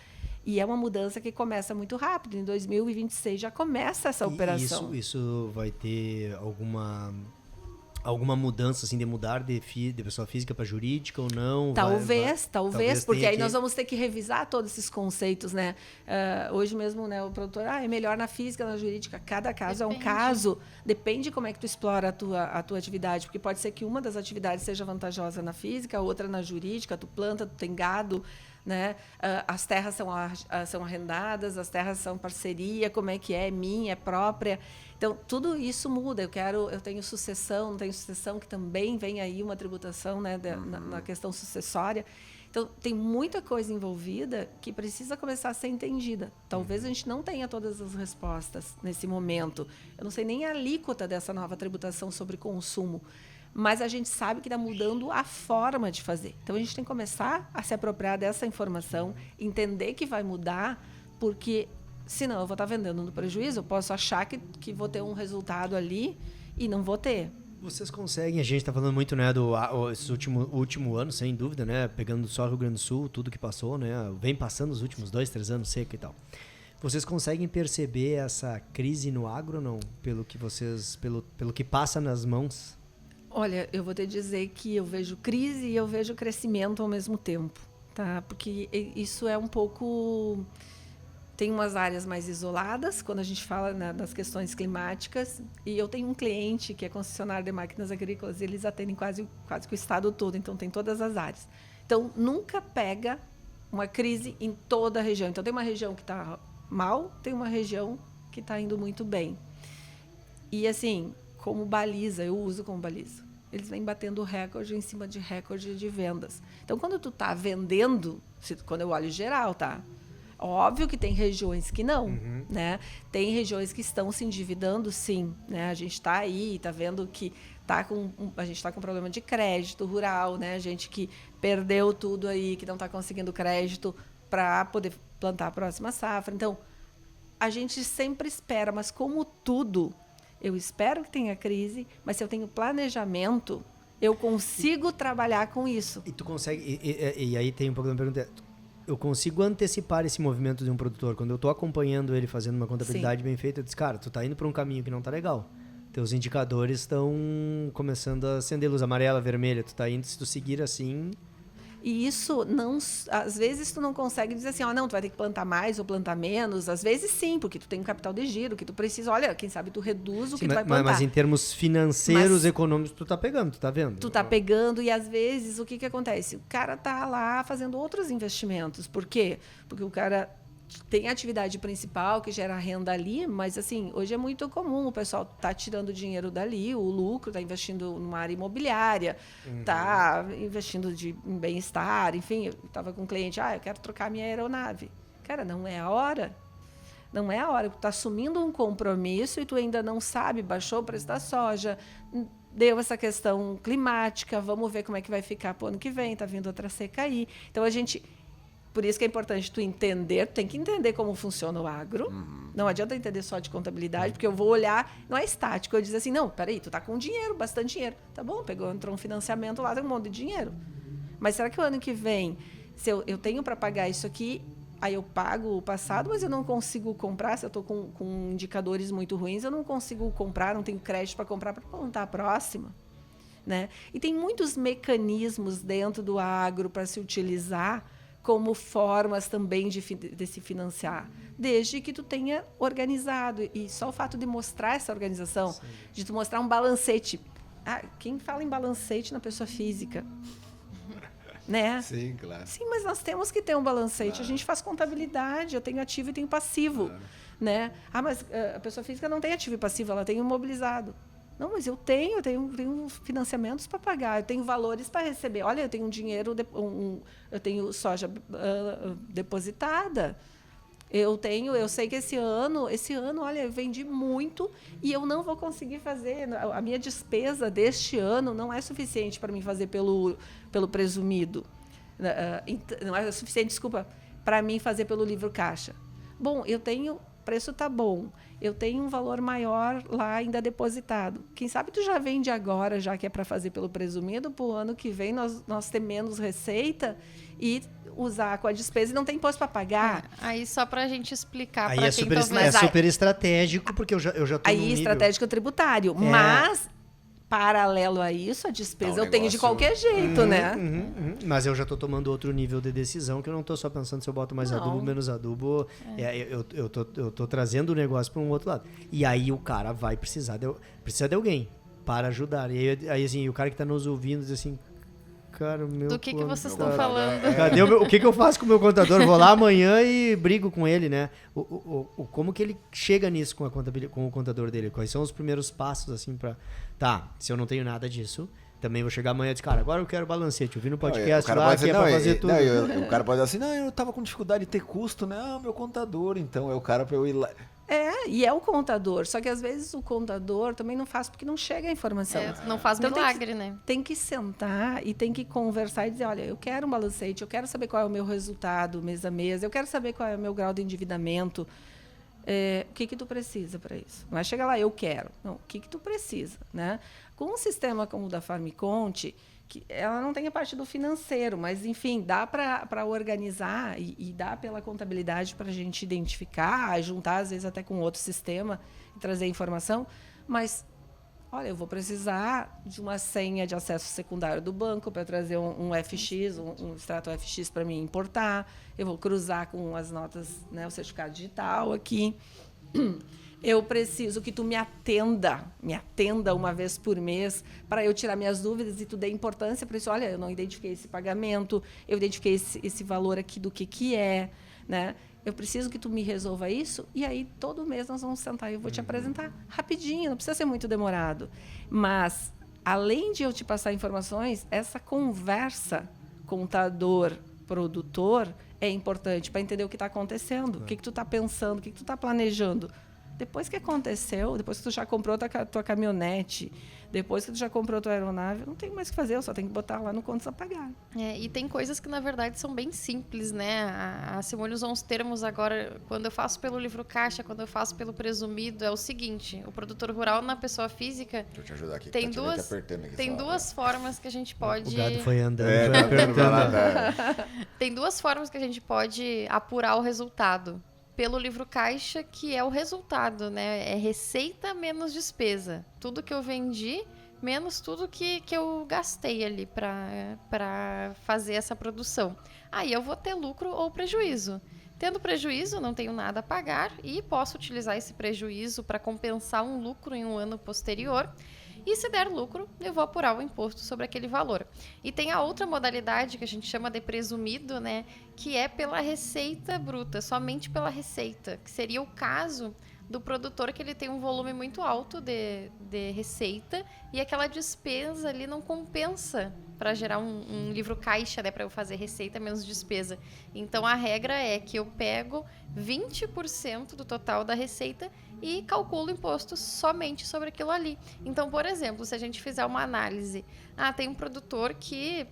S4: E é uma mudança que começa muito rápido. Em 2026 já começa essa operação.
S2: Isso vai ter alguma mudança, assim, de mudar de pessoa física para jurídica ou não?
S4: Talvez, porque
S2: tenha
S4: aí nós vamos ter que revisar todos esses conceitos, né? Hoje mesmo, né, o produtor, é melhor na física, na jurídica. Cada caso é um
S3: Depende.
S4: caso. Depende como é que tu explora a tua atividade, porque pode ser que uma das atividades seja vantajosa na física, a outra na jurídica. Tu planta, tu tem gado, né? As terras são arrendadas, as terras são parceria, como é que é minha, é própria. Então, tudo isso muda. Eu tenho sucessão, não tenho sucessão, que também vem aí uma tributação, né, na questão sucessória. Então, tem muita coisa envolvida que precisa começar a ser entendida. Talvez a gente não tenha todas as respostas nesse momento. Eu não sei nem a alíquota dessa nova tributação sobre consumo, mas a gente sabe que está mudando a forma de fazer. Então, a gente tem que começar a se apropriar dessa informação, entender que vai mudar, porque senão eu vou estar vendendo no prejuízo, eu posso achar que vou ter um resultado ali e não vou ter.
S2: Vocês conseguem, a gente está falando muito, né, esse último ano, sem dúvida, né, pegando só Rio Grande do Sul, tudo que passou, né, vem passando os últimos 2, 3 anos seco e tal. Vocês conseguem perceber essa crise no agro ou não? Pelo que passa nas mãos?
S4: Olha, eu vou te dizer que eu vejo crise e eu vejo crescimento ao mesmo tempo, tá? Porque isso é um pouco... Tem umas áreas mais isoladas, quando a gente fala das questões climáticas, e eu tenho um cliente que é concessionário de máquinas agrícolas, e eles atendem quase que o estado todo, então tem todas as áreas. Então, nunca pega uma crise em toda a região. Então, tem uma região que está mal, tem uma região que está indo muito bem. E, assim, como baliza, eu uso como baliza. Eles vêm batendo recorde em cima de recorde de vendas. Então, quando tu está vendendo, quando eu olho geral, tá? Óbvio que tem regiões que não, né? Tem regiões que estão se endividando, sim, né? A gente está aí, está vendo que a gente está com problema de crédito rural, né? Gente que perdeu tudo aí, que não está conseguindo crédito para poder plantar a próxima safra. Então, a gente sempre espera, mas como tudo, eu espero que tenha crise, mas se eu tenho planejamento, eu consigo trabalhar com isso.
S2: E tu consegue, e aí tem um pouco da pergunta, eu consigo antecipar esse movimento de um produtor. Quando eu estou acompanhando ele fazendo uma contabilidade bem feita, eu disse, cara, tu tá indo para um caminho que não tá legal. Teus indicadores estão começando a acender luz amarela, vermelha. Tu tá indo, se tu seguir assim...
S4: E isso, não, às vezes, tu não consegue dizer assim, não, tu vai ter que plantar mais ou plantar menos. Às vezes, sim, porque tu tem um capital de giro, que tu precisa... Olha, quem sabe tu reduz o que tu vai plantar.
S2: Mas em termos financeiros, econômicos, tu tá pegando, tu tá vendo.
S4: Tu tá pegando e, às vezes, o que acontece? O cara tá lá fazendo outros investimentos. Por quê? Porque o cara tem a atividade principal que gera renda ali, mas, assim, hoje é muito comum o pessoal tá tirando dinheiro dali, o lucro, tá investindo numa área imobiliária, tá investindo em bem-estar, enfim. Eu estava com um cliente, eu quero trocar minha aeronave. Cara, não é a hora. Não é a hora. Tu está assumindo um compromisso e tu ainda não sabe, baixou o preço da soja, deu essa questão climática, vamos ver como é que vai ficar para o ano que vem, está vindo outra seca aí. Então, por isso que é importante tu entender, tu tem que entender como funciona o agro. Não adianta entender só de contabilidade, porque eu vou olhar, não é estático, eu dizer assim, não, peraí, tu tá com dinheiro, bastante dinheiro. Tá bom, entrou um financiamento lá, tem um monte de dinheiro. Mas será que o ano que vem, se eu tenho para pagar isso aqui, Aí eu pago o passado, mas eu não consigo comprar. Se eu estou com indicadores muito ruins, eu não consigo comprar, não tenho crédito para comprar para plantar a próxima. Né? E tem muitos mecanismos dentro do agro para se utilizar como formas também de se financiar, desde que tu tenha organizado. E só o fato de mostrar essa organização, sim, de tu mostrar um balancete. Quem fala em balancete na pessoa física? Né?
S1: Sim, claro.
S4: Sim, mas nós temos que ter um balancete. Claro. A gente faz contabilidade, eu tenho ativo e tenho passivo. Claro. Né? Mas a pessoa física não tem ativo e passivo, ela tem imobilizado. Não, mas eu tenho financiamentos para pagar, eu tenho valores para receber. Olha, eu tenho dinheiro, eu tenho soja depositada. Eu sei que esse ano, olha, eu vendi muito e eu não vou conseguir fazer. A minha despesa deste ano não é suficiente para mim fazer pelo presumido. Não é suficiente, desculpa, para mim fazer pelo livro caixa. Bom, o preço está bom. Eu tenho um valor maior lá ainda depositado. Quem sabe tu já vende agora, já que é para fazer pelo presumido, para o ano que vem nós ter menos receita e usar com a despesa e não tem imposto para pagar.
S3: Aí só para a gente explicar
S2: para quem talvez... É super estratégico, porque eu já estou
S4: aí no nível... estratégico tributário, mas... Paralelo a isso, a despesa eu tenho de qualquer jeito, né?
S2: Mas eu já estou tomando outro nível de decisão, que eu não estou só pensando se eu boto mais adubo, menos adubo. Eu tô trazendo o negócio para um outro lado. E aí o cara vai precisar de alguém para ajudar. E aí assim, o cara que está nos ouvindo diz assim, cara, meu
S3: do que vocês estão falando?
S2: Cadê o que eu faço com o meu contador? Vou lá amanhã e brigo com ele, né? Como que ele chega nisso com com o contador dele? Quais são os primeiros passos, assim, para... Tá, se eu não tenho nada disso, também vou chegar amanhã e dizer, cara, agora eu quero balancete. Eu vi no podcast lá que é pra fazer tudo.
S1: O cara pode dizer assim, eu tava com dificuldade de ter custo, né? Meu contador, então é o cara para eu ir lá...
S4: E é o contador. Só que, às vezes, o contador também não faz porque não chega a informação.
S3: Não faz então, milagre, né?
S4: Tem que sentar e tem que conversar e dizer, olha, eu quero um balancete, eu quero saber qual é o meu resultado mês a mês, eu quero saber qual é o meu grau de endividamento. O que tu precisa para isso? Não é chegar lá, eu quero. Não, o que tu precisa, né? Com um sistema como o da Farmiconte, que ela não tem a parte do financeiro, mas, enfim, dá para organizar e dá pela contabilidade para a gente identificar, juntar, às vezes, até com outro sistema e trazer informação. Mas, olha, eu vou precisar de uma senha de acesso secundário do banco para trazer um FX, um extrato FX para mim importar. Eu vou cruzar com as notas, né, o certificado digital aqui. Eu preciso que tu me atenda uma vez por mês para eu tirar minhas dúvidas e tu dê importância para isso. Olha, eu não identifiquei esse pagamento, eu identifiquei esse valor aqui do que é, né? Eu preciso que tu me resolva isso e aí todo mês nós vamos sentar e eu vou te apresentar rapidinho, não precisa ser muito demorado. Mas, além de eu te passar informações, essa conversa contador-produtor é importante para entender o que está acontecendo, o que tu está pensando, o que tu está planejando. Depois que aconteceu, depois que tu já comprou tua caminhonete, depois que tu já comprou tua aeronave, não tem mais o que fazer, eu só tenho que botar lá no contas a pagar.
S3: E tem coisas que, na verdade, são bem simples, né? A Simone usou uns termos agora, quando eu faço pelo livro caixa, quando eu faço pelo presumido, é o seguinte, o produtor rural na pessoa física... Deixa eu te ajudar aqui, tem duas formas que a gente pode...
S2: O gado foi andando,
S3: Tem duas formas que a gente pode apurar o resultado. Pelo livro caixa, que é o resultado, né? É receita menos despesa. Tudo que eu vendi, menos tudo que eu gastei ali para fazer essa produção. Aí eu vou ter lucro ou prejuízo. Tendo prejuízo, não tenho nada a pagar e posso utilizar esse prejuízo para compensar um lucro em um ano posterior. E se der lucro, eu vou apurar o imposto sobre aquele valor. E tem a outra modalidade que a gente chama de presumido, né? Que é pela receita bruta, somente pela receita. Que seria o caso do produtor que ele tem um volume muito alto de receita e aquela despesa ali não compensa para gerar um livro caixa, né? Para eu fazer receita menos despesa. Então, a regra é que eu pego 20% do total da receita e calculo imposto somente sobre aquilo ali. Então, por exemplo, se a gente fizer uma análise, tem um produtor que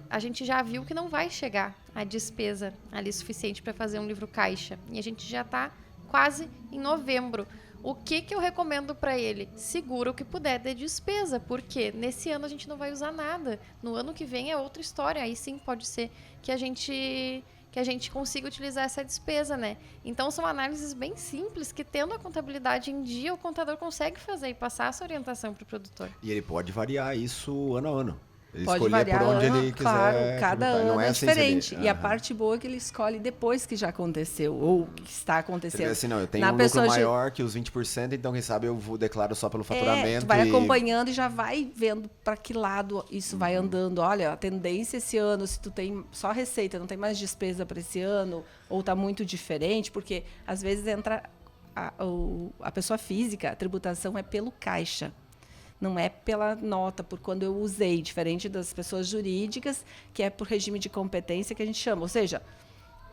S3: a gente já viu que não vai chegar a despesa ali suficiente para fazer um livro caixa. E a gente já está quase em novembro. O que eu recomendo para ele? Segura o que puder de despesa, porque nesse ano a gente não vai usar nada. No ano que vem é outra história. Aí sim pode ser que a gente que a gente consiga utilizar essa despesa, né? Então, são análises bem simples que, tendo a contabilidade em dia, o contador consegue fazer e passar essa orientação para o produtor.
S1: E ele pode variar isso ano a ano. Ele
S4: Pode
S1: escolher
S4: variar
S1: por onde
S4: ano,
S1: ele quiser.
S4: claro, cada
S1: tributar.
S4: ano
S1: Não
S4: é
S1: assim,
S4: diferente.
S1: ele-
S4: E a
S1: Aham.
S4: parte boa é que ele escolhe depois que já aconteceu, ou que está
S1: Você
S4: acontecendo.
S1: vê assim, não, eu tenho
S4: Na
S1: um lucro
S4: pessoa de-
S1: maior que os 20%, então quem sabe eu declaro só pelo faturamento.
S4: Tu vai
S1: e-
S4: acompanhando e já vai vendo para que lado isso vai andando. Olha, a tendência esse ano, se tu tem só receita, não tem mais despesa para esse ano, ou está muito diferente, porque às vezes entra a pessoa física, a tributação é pelo caixa. Não é pela nota, por quando eu usei, diferente das pessoas jurídicas, que é por regime de competência que a gente chama. Ou seja,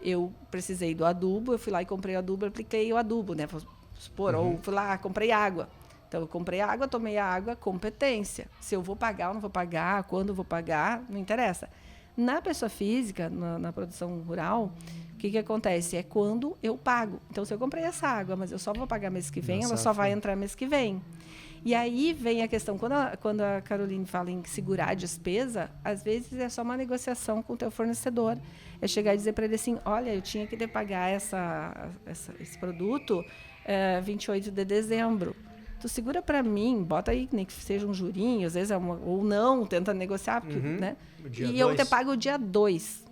S4: eu precisei do adubo, eu fui lá e comprei o adubo, apliquei o adubo, né? Vamos supor, ou fui lá, comprei água. Então, eu comprei água, tomei a água, competência. Se eu vou pagar ou não vou pagar, quando eu vou pagar, não interessa. Na pessoa física, na produção rural, o que acontece? É quando eu pago. Então, se eu comprei essa água, mas eu só vou pagar mês que vem, ela só vai entrar mês que vem. E aí vem a questão, quando a Caroline fala em segurar a despesa, às vezes é só uma negociação com o teu fornecedor. É chegar e dizer para ele assim, olha, eu tinha que pagar esse produto 28 de dezembro. Tu segura para mim, bota aí, nem que seja um jurinho, às vezes ou não, tenta negociar, porque, né? E eu te pago o dia 2.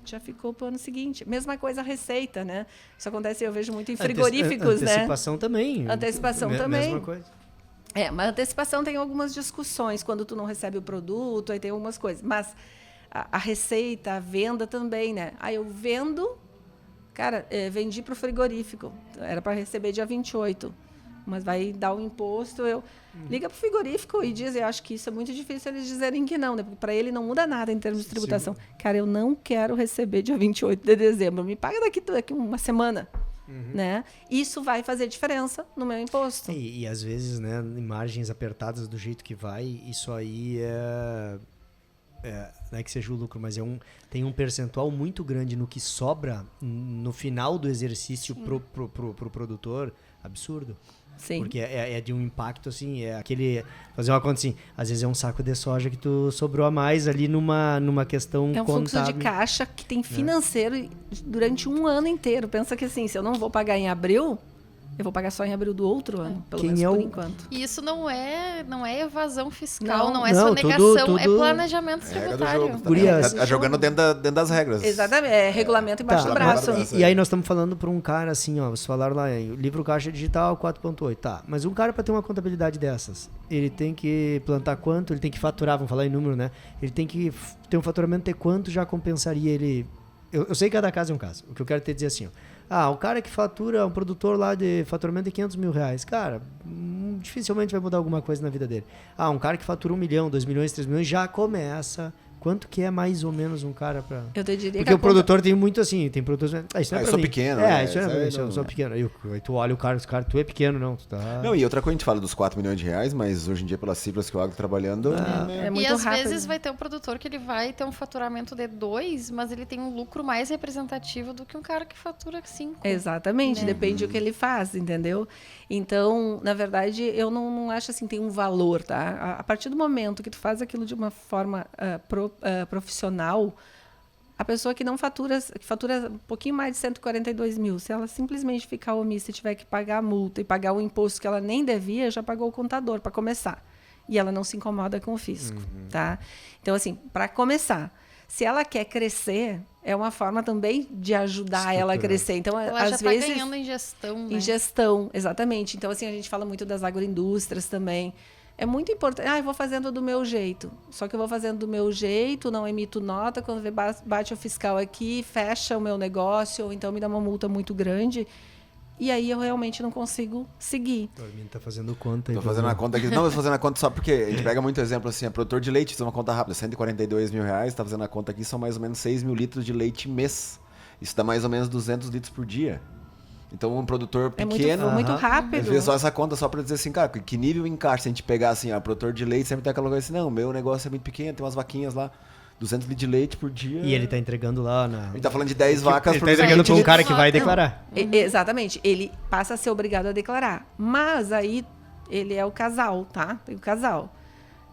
S4: Já ficou para o ano seguinte. Mesma coisa a receita, né? Isso acontece, eu vejo muito em frigoríficos, né?
S2: Antecipação também.
S4: Antecipação também.
S2: Mesma coisa.
S4: Mas antecipação tem algumas discussões, quando tu não recebe o produto, aí tem algumas coisas. Mas a receita, a venda também, né? Aí eu vendo, cara, vendi para o frigorífico. Era para receber dia 28. Mas vai dar o imposto, liga para o frigorífico e diz, eu acho que isso é muito difícil eles dizerem que não, né? Porque para ele não muda nada em termos de tributação. Sim. Cara, eu não quero receber dia 28 de dezembro, me paga daqui uma semana. Né? Isso vai fazer diferença no meu imposto.
S2: E às vezes, né, em margens apertadas do jeito que vai, isso aí não é que seja o lucro, mas tem um percentual muito grande no que sobra no final do exercício pro produtor, absurdo.
S4: Sim.
S2: Porque é de um impacto, assim, fazer uma conta assim, às vezes é um saco de soja que tu sobrou a mais ali numa questão contábil.
S4: É um fluxo de caixa que tem financeiro durante um ano inteiro. Pensa que assim, se eu não vou pagar em abril, eu vou pagar só em abril do outro ano, pelo menos por enquanto.
S3: E isso não é evasão fiscal, não é
S2: não,
S3: sonegação, é planejamento tributário.
S1: Tá jogando dentro das regras.
S4: Exatamente, é regulamento embaixo do braço.
S2: E aí nós estamos falando para um cara assim, ó, vocês falaram lá, livro caixa digital 4.8, tá, mas um cara para ter uma contabilidade dessas, ele tem que plantar quanto, ele tem que faturar, vamos falar em número, né? Ele tem que ter um faturamento de quanto já compensaria ele. Eu sei que cada caso é um caso. O que eu quero te dizer assim, ó. O cara que fatura, um produtor lá de faturamento de 500 mil reais, cara, dificilmente vai mudar alguma coisa na vida dele. Um cara que fatura 1 milhão, 2 milhões, 3 milhões, já começa. Quanto que é mais ou menos um cara para...
S4: Eu te diria
S2: porque o produtor tem muito assim, tem produtores... isso não é pra
S1: eu sou
S2: mim.
S1: pequeno.
S2: Isso não é pra mim, eu sou pequeno. Aí tu olha o cara, tu é pequeno, não. Tu tá...
S1: Não, e outra coisa, a gente fala dos 4 milhões de reais, mas hoje em dia, pelas cifras que o agro tá trabalhando...
S4: É muito
S3: e às
S4: rápido.
S3: vezes vai ter um produtor que ele vai ter um faturamento de 2, mas ele tem um lucro mais representativo do que um cara que fatura 5.
S4: Exatamente,
S3: né?
S4: depende do que ele faz, entendeu? Então, na verdade, eu não acho assim, tem um valor, tá? A partir do momento que tu faz aquilo de uma forma profissional, a pessoa que fatura um pouquinho mais de 142 mil, se ela simplesmente ficar omissa e tiver que pagar a multa e pagar o imposto que ela nem devia, já pagou o contador para começar. E ela não se incomoda com o fisco, tá? Então, assim, para começar, se ela quer crescer, é uma forma também de ajudar ela a crescer. Então,
S3: ela
S4: às
S3: já
S4: vezes,
S3: está ganhando em gestão, né?
S4: Em gestão, exatamente. Então, assim, a gente fala muito das agroindústrias também. É muito importante. Eu vou fazendo do meu jeito. Só que eu vou fazendo do meu jeito, não emito nota. Quando bate o fiscal aqui, fecha o meu negócio, ou então me dá uma multa muito grande. E aí eu realmente não consigo seguir.
S2: O Armin tá fazendo conta aí.
S1: Tô fazendo a conta aqui. Não, tô fazendo a conta só porque a gente pega muito exemplo assim, produtor de leite, isso é uma conta rápida, 142 mil reais, tá fazendo a conta aqui, são mais ou menos 6 mil litros de leite mês. Isso dá mais ou menos 200 litros por dia. Então, um produtor pequeno...
S4: É muito rápido.
S1: Fez só essa conta só para dizer assim, cara, que nível encaixa? Se a gente pegar assim, produtor de leite, sempre tem aquela coisa assim, não, meu negócio é muito pequeno, tem umas vaquinhas lá, 200 litros de leite por dia.
S2: E ele tá entregando lá na...
S1: A gente tá falando de 10 vacas
S2: por dia. Ele tá entregando pra um cara que vai declarar.
S4: Exatamente. Ele passa a ser obrigado a declarar. Mas aí, ele é o casal, tá? Tem o casal.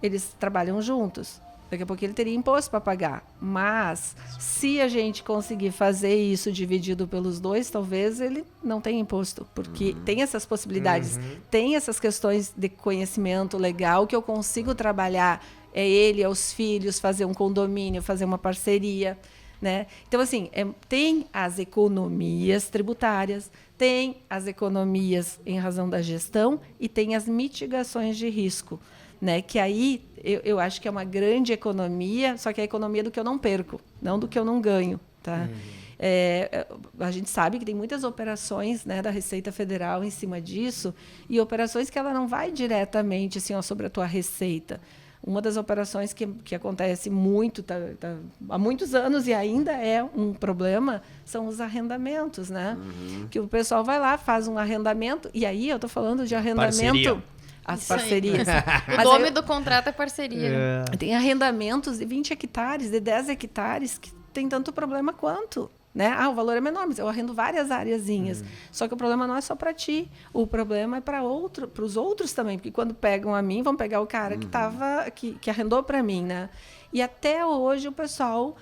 S4: Eles trabalham juntos. Daqui a pouco ele teria imposto para pagar. Mas, se a gente conseguir fazer isso dividido pelos dois, talvez ele não tenha imposto. Porque tem essas possibilidades, tem essas questões de conhecimento legal que eu consigo trabalhar. É ele, é os filhos, fazer um condomínio, fazer uma parceria. Né? Então, assim, tem as economias tributárias, tem as economias em razão da gestão e tem as mitigações de risco. Né? Que aí eu acho que é uma grande economia, só que é a economia do que eu não perco, não do que eu não ganho. Tá? A gente sabe que tem muitas operações, né, da Receita Federal em cima disso, e operações que ela não vai diretamente assim, ó, sobre a tua receita. Uma das operações que acontece muito, há muitos anos e ainda é um problema, são os arrendamentos. Né? Que o pessoal vai lá, faz um arrendamento, e aí eu estou falando de arrendamento...
S2: Parceria.
S4: As parcerias.
S3: O nome do contrato é parceria.
S4: Tem arrendamentos de 20 hectares, de 10 hectares, que tem tanto problema quanto. Né? O valor é menor, mas eu arrendo várias areazinhas. Só que o problema não é só para ti. O problema é para os outros também. Porque quando pegam a mim, vão pegar o cara que arrendou para mim. Né? E até hoje o pessoal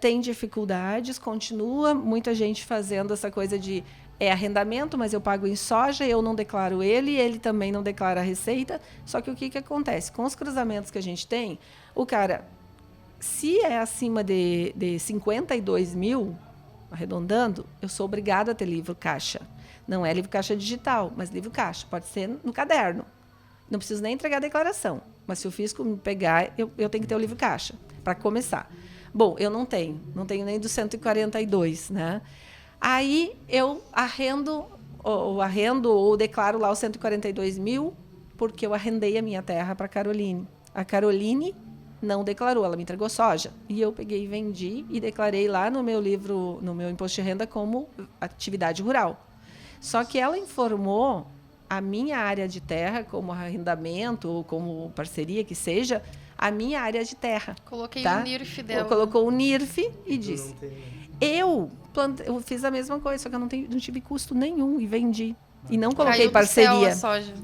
S4: tem dificuldades, continua muita gente fazendo essa coisa de... arrendamento, mas eu pago em soja, eu não declaro ele também não declara a receita. Só que o que acontece? Com os cruzamentos que a gente tem, o cara, se é acima de 52 mil, arredondando, eu sou obrigada a ter livro caixa. Não é livro caixa digital, mas livro caixa. Pode ser no caderno. Não preciso nem entregar a declaração. Mas se o fisco me pegar, eu tenho que ter o livro caixa, para começar. Bom, eu não tenho nem dos 142, né? Aí eu arrendo ou declaro lá os 142 mil, porque eu arrendei a minha terra para a Caroline. A Caroline não declarou, ela me entregou soja. E eu peguei e vendi e declarei lá no meu livro, no meu imposto de renda, como atividade rural. Só que ela informou a minha área de terra, como arrendamento ou como parceria que seja, a minha área de terra.
S3: Coloquei
S4: tá?
S3: o NIRF dela.
S4: Colocou o NIRF e disse... Eu fiz a mesma coisa, só que eu não tive custo nenhum e vendi. E não coloquei parceria.
S3: Caiu do céu a soja.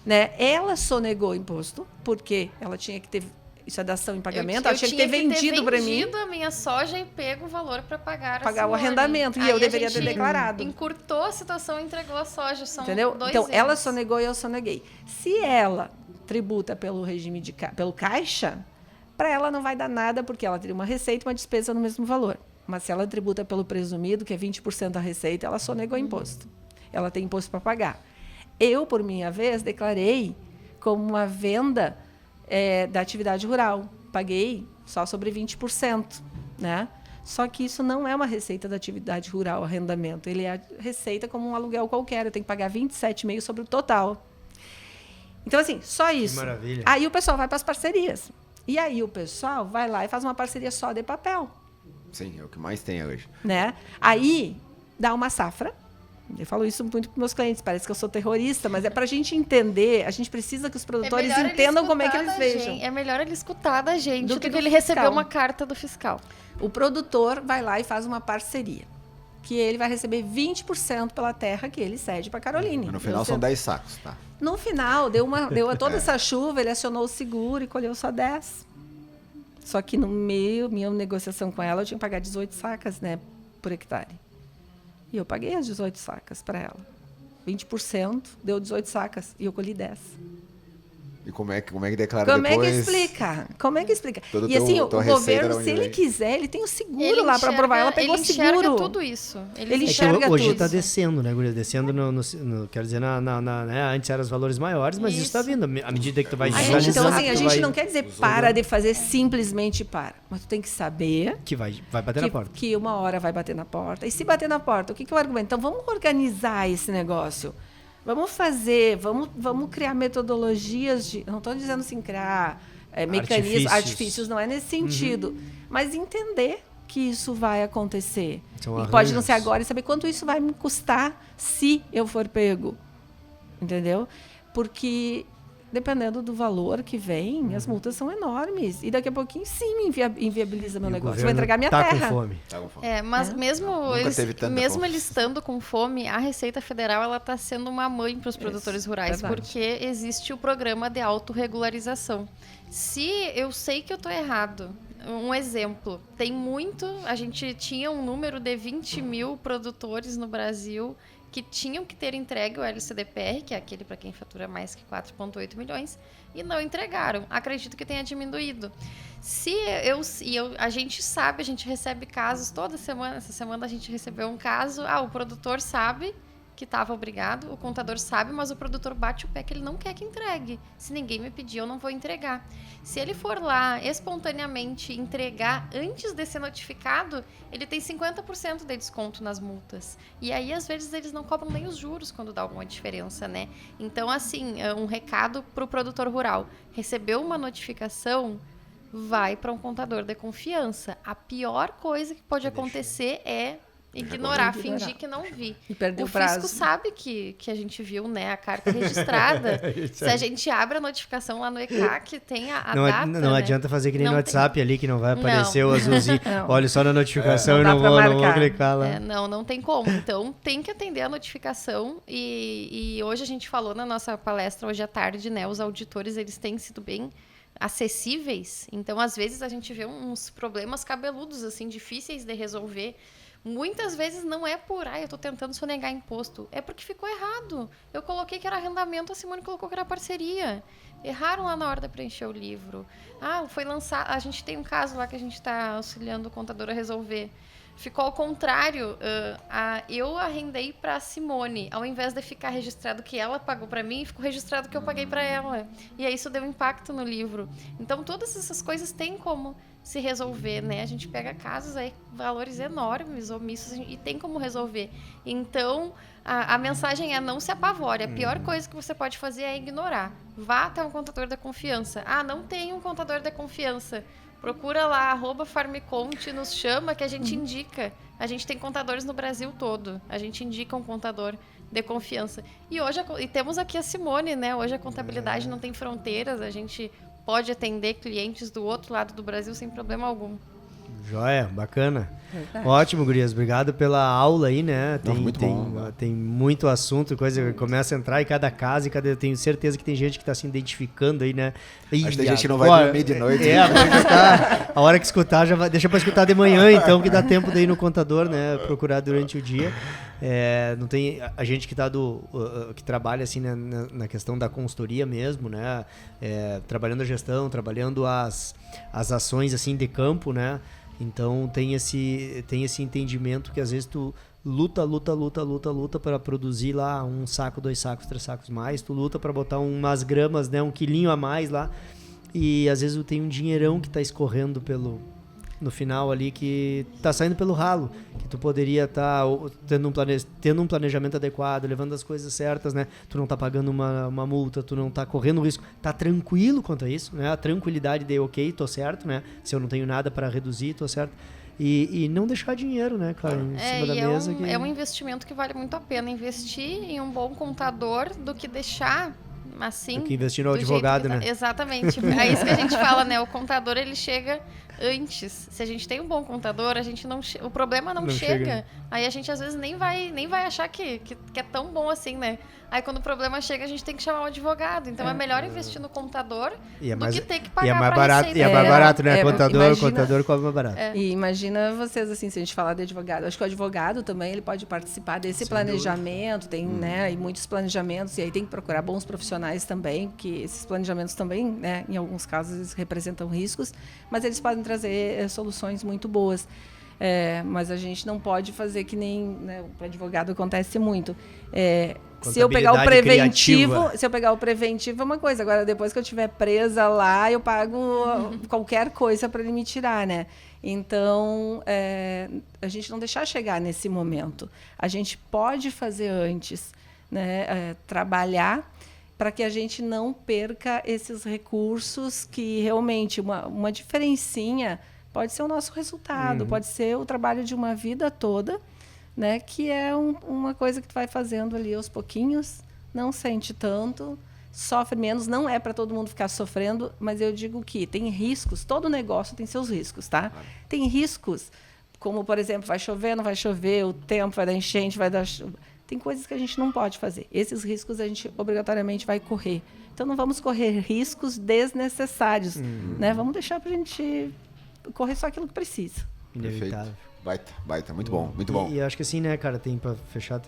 S4: Né? Ela sonegou imposto, porque ela tinha que ter... Isso é dação em pagamento. Ela tinha que ter vendido para mim.
S3: A minha soja e pego o valor para pagar
S4: o arrendamento. E eu deveria ter declarado.
S3: Encurtou a situação e entregou a soja. São
S4: Entendeu?
S3: 2
S4: então,
S3: anos.
S4: ela sonegou e eu soneguei. Se ela tributa pelo regime pelo caixa, para ela não vai dar nada, porque ela teria uma receita e uma despesa no mesmo valor. Mas se ela tributa pelo presumido, que é 20% da receita, ela sonegou imposto. Ela tem imposto para pagar. Eu, por minha vez, declarei como uma venda da atividade rural. Paguei só sobre 20%. Né? Só que isso não é uma receita da atividade rural, arrendamento. Ele é receita como um aluguel qualquer. Eu tenho que pagar 27,5% sobre o total. Então, assim, só isso.
S2: Que maravilha.
S4: Aí o pessoal vai para as parcerias. E aí o pessoal vai lá e faz uma parceria só de papel.
S1: Sim, é o que mais tem hoje.
S4: Né? Aí dá uma safra. Eu falo isso muito para meus clientes, parece que eu sou terrorista, mas é para a gente entender, a gente precisa que os produtores entendam como é que eles vejam.
S3: É melhor ele escutar da gente do que ele
S4: fiscal.
S3: receber uma carta do fiscal.
S4: O produtor vai lá e faz uma parceria, que ele vai receber 20% pela terra que ele cede para a Caroline.
S1: Mas no final são 10 sacos, tá?
S4: No final, deu toda essa chuva, ele acionou o seguro e colheu só 10. Só que no meio, minha negociação com ela, eu tinha que pagar 18 sacas, né, por hectare. E eu paguei as 18 sacas para ela. 20% deu 18 sacas e eu colhi 10.
S1: E como é que declara depois?
S4: Como é que explica?
S1: Todo
S4: E assim, o governo,
S1: da
S4: se ele
S1: Unilever.
S4: quiser, ele tem o seguro lá para provar. Ela pegou
S3: ele
S4: seguro.
S3: enxerga tudo isso.
S4: Ele
S2: É
S4: enxerga
S2: que hoje
S4: tudo.
S2: está descendo, né, Guria? Descendo quero dizer, né, antes eram os valores maiores, mas isso está vindo. À medida que tu vai
S4: Então,
S2: digitalizando,
S4: assim, a
S2: tu
S4: gente
S2: vai-
S4: não quer dizer para de fazer simplesmente para. Mas tu tem que saber
S2: que vai bater na porta.
S4: que uma hora vai bater na porta. E se bater na porta, o que é o argumento? Então, vamos organizar esse negócio. Vamos fazer, vamos criar metodologias de... Não estou dizendo assim, criar mecanismos, artifícios, não é nesse sentido. Mas entender que isso vai acontecer.
S2: São
S4: E pode não
S2: arranjos.
S4: ser agora, e saber quanto isso vai me custar se eu for pego. Entendeu? Porque dependendo do valor que vem, as multas são enormes. E daqui a pouquinho, sim, inviabiliza meu negócio. Vou entregar minha terra.
S2: Com fome.
S1: Tá com fome.
S3: Mas mesmo
S1: fome.
S3: eles estando com fome, a Receita Federal ela está sendo uma mãe para os produtores rurais,
S4: verdade.
S3: porque existe o programa de autorregularização. Se eu sei que eu estou errado, um exemplo, a gente tinha um número de 20 mil produtores no Brasil que tinham que ter entregue o LCDPR, que é aquele para quem fatura mais que 4,8 milhões, e não entregaram. Acredito que tenha diminuído. A gente sabe, a gente recebe casos toda semana. Essa semana a gente recebeu um caso. O produtor sabe que estava obrigado, o contador sabe, mas o produtor bate o pé que ele não quer que entregue. Se ninguém me pedir, eu não vou entregar. Se ele for lá espontaneamente entregar antes de ser notificado, ele tem 50% de desconto nas multas. E aí, às vezes, eles não cobram nem os juros quando dá alguma diferença, né? Então, assim, um recado para o produtor rural. Recebeu uma notificação, vai para um contador de confiança. A pior coisa que pode acontecer é ignorar, fingir que não vi.
S4: E perder
S3: o fisco sabe que a gente viu, né, a carta registrada. Se a gente abre a notificação lá no ECAC, tem a data.
S2: Não adianta fazer que nem
S3: não
S2: no WhatsApp
S3: tem.
S2: ali, que não vai aparecer o azulzinho. Olha só na notificação
S4: Não
S2: e
S4: dá
S2: não
S4: pra
S2: vou
S4: marcar.
S2: clicar lá.
S3: Não tem como. Então, tem que atender a notificação. E hoje a gente falou na nossa palestra, hoje à tarde, né, os auditores, eles têm sido bem acessíveis. Então, às vezes, a gente vê uns problemas cabeludos, assim, difíceis de resolver. Muitas vezes não é por, eu tô tentando sonegar imposto. É porque ficou errado. Eu coloquei que era arrendamento, a Simone colocou que era parceria. Erraram lá na hora de preencher o livro. Foi lançado... A gente tem um caso lá que a gente está auxiliando o contador a resolver. Ficou ao contrário. Eu arrendei para a Simone. Ao invés de ficar registrado que ela pagou para mim, ficou registrado que eu paguei para ela. E aí isso deu impacto no livro. Então, todas essas coisas têm como se resolver, né? A gente pega casos aí, valores enormes, omissos, e tem como resolver. Então, a mensagem é: não se apavore. A pior coisa que você pode fazer é ignorar. Vá até um contador da confiança. Não tem um contador da confiança. Procura lá, @farmconte, nos chama que a gente indica. A gente tem contadores no Brasil todo. A gente indica um contador de confiança. E hoje temos aqui a Simone, né? Hoje a contabilidade não tem fronteiras. A gente pode atender clientes do outro lado do Brasil sem problema algum.
S2: Joia, bacana.
S4: Verdade.
S2: Ótimo, gurias. Obrigado pela aula aí, né?
S1: Muito bom.
S2: Tem muito assunto, coisa começa a entrar em cada casa e tenho certeza que tem gente que está se identificando aí, né?
S1: Acho que tem gente que não vai dormir de noite.
S2: A hora que escutar, deixa para escutar de manhã, então, que dá tempo de ir no contador, né? Procurar durante o dia. Não tem a gente que que trabalha assim na questão da consultoria mesmo, né? Trabalhando a gestão, trabalhando as ações assim de campo, né? Então tem esse entendimento que às vezes tu luta para produzir lá 1 saco, 2 sacos, 3 sacos mais, tu luta para botar umas gramas, né, 1 quilinho a mais lá, e às vezes tu tem um dinheirão que tá escorrendo no final ali, que tá saindo pelo ralo, que tu poderia estar tendo um planejamento adequado, levando as coisas certas, né? Tu não tá pagando uma multa, tu não tá correndo risco, tá tranquilo quanto a isso, né? A tranquilidade de, ok, tô certo, né? Se eu não tenho nada para reduzir, tô certo. E não deixar dinheiro, né, claro, em cima da mesa.
S3: É um investimento que vale muito a pena investir em um bom contador do que deixar assim.
S2: Do que investir no advogado, né?
S3: Exatamente. É isso que a gente fala, né? O contador, ele chega antes. Se a gente tem um bom contador, a gente não o problema não chega. Aí a gente às vezes nem vai achar que é tão bom assim, né? Aí quando o problema chega, a gente tem que chamar um advogado. Então é melhor investir no contador do que ter que pagar
S2: mais barato, e é mais barato, né? Contador cobra mais barato.
S4: E imagina vocês, assim, se a gente falar de advogado. Acho que o advogado também ele pode participar desse planejamento. Tem, né, e muitos planejamentos. E aí tem que procurar bons profissionais também, que esses planejamentos também, né, em alguns casos, eles representam riscos. Mas eles podem trazer soluções muito boas. Mas a gente não pode fazer que nem, né, o advogado acontece muito. Se eu pegar o preventivo é uma coisa. Agora, depois que eu estiver presa lá, eu pago qualquer coisa para ele me tirar, né? Então, a gente não deixar chegar nesse momento. A gente pode fazer antes, né? Trabalhar para que a gente não perca esses recursos que realmente uma diferencinha pode ser o nosso resultado, pode ser o trabalho de uma vida toda, né? Que é uma coisa que tu vai fazendo ali aos pouquinhos, não sente tanto, sofre menos, não é para todo mundo ficar sofrendo, mas eu digo que tem riscos, todo negócio tem seus riscos, tá? Tem riscos, como, por exemplo, vai chover, não vai chover, o tempo vai dar enchente, vai dar chuva. Tem coisas que a gente não pode fazer. Esses riscos a gente obrigatoriamente vai correr. Então, não vamos correr riscos desnecessários, né? Vamos deixar para a gente correr só aquilo que precisa.
S2: Inevitável.
S1: Baita. Muito bom, muito bom.
S2: E acho que assim, né, cara, tem para fechar...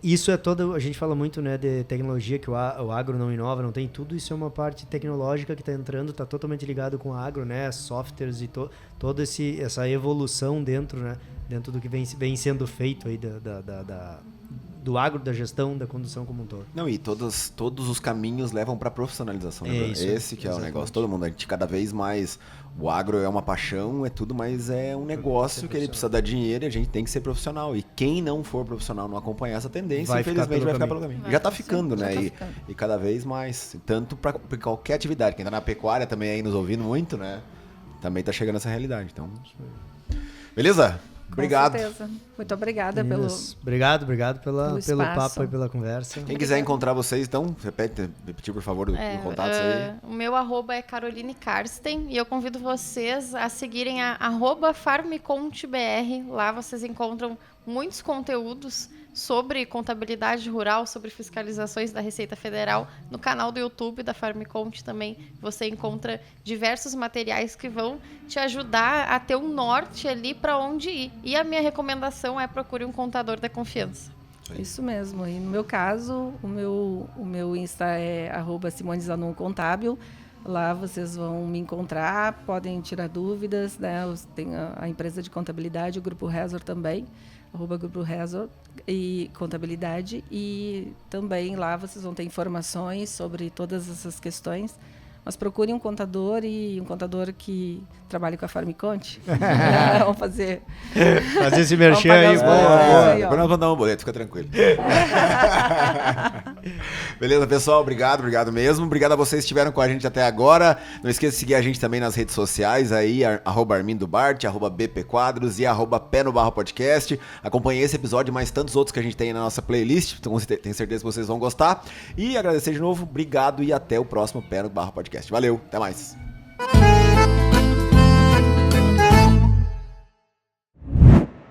S2: Isso é todo... A gente fala muito, né, de tecnologia, que o agro não inova, não tem tudo. Isso é uma parte tecnológica que está entrando, está totalmente ligado com o agro, né? Softwares e toda essa evolução dentro, né? Dentro do que vem sendo feito aí do agro, da gestão, da condução como um todo.
S1: Não, e todos os caminhos levam para profissionalização, né?
S2: Isso,
S1: esse que é o negócio. Todo mundo, a gente cada vez mais... O agro é uma paixão, é tudo, mas é um negócio que ele precisa dar dinheiro e a gente tem que ser profissional. E quem não for profissional, não acompanhar essa tendência, infelizmente vai ficar pelo caminho. Já está ficando, né? E cada vez mais. Tanto para qualquer atividade. Quem está na pecuária também aí nos ouvindo muito, né? Também está chegando essa realidade. Então, beleza? Obrigado.
S4: Com certeza. Muito obrigada
S2: Obrigado pelo papo e pela conversa.
S1: Quem quiser encontrar vocês, então, repetir, por favor, o contato aí.
S3: O meu @ é Caroline Karsten e eu convido vocês a seguirem a @farmcontbr. Lá vocês encontram muitos conteúdos sobre contabilidade rural, sobre fiscalizações da Receita Federal. No canal do YouTube da Farmcont também você encontra diversos materiais que vão te ajudar a ter um norte ali para onde ir. E a minha recomendação é procure um contador da confiança.
S4: Isso mesmo. E no meu caso, o meu Insta é @SimoneZanon Contábil. Lá vocês vão me encontrar, podem tirar dúvidas, né? Tem a empresa de contabilidade, o Grupo Resor também, @Grupo Resor e contabilidade. E também lá vocês vão ter informações sobre todas essas questões. Mas procurem um contador e um contador que trabalhe com a Farmcont. Vamos fazer
S2: esse merchan aí.
S1: Depois nós vamos dar um boleto, fica tranquilo. Beleza, pessoal? Obrigado mesmo. Obrigado a vocês que estiveram com a gente até agora. Não esqueça de seguir a gente também nas redes sociais aí, @ArmindoBart, @BPQuadros e @Pé no Barro Podcast. Acompanhe esse episódio e mais tantos outros que a gente tem na nossa playlist. Então, tenho certeza que vocês vão gostar. E agradecer de novo. Obrigado e até o próximo Pé no Barro Podcast. Valeu, até mais.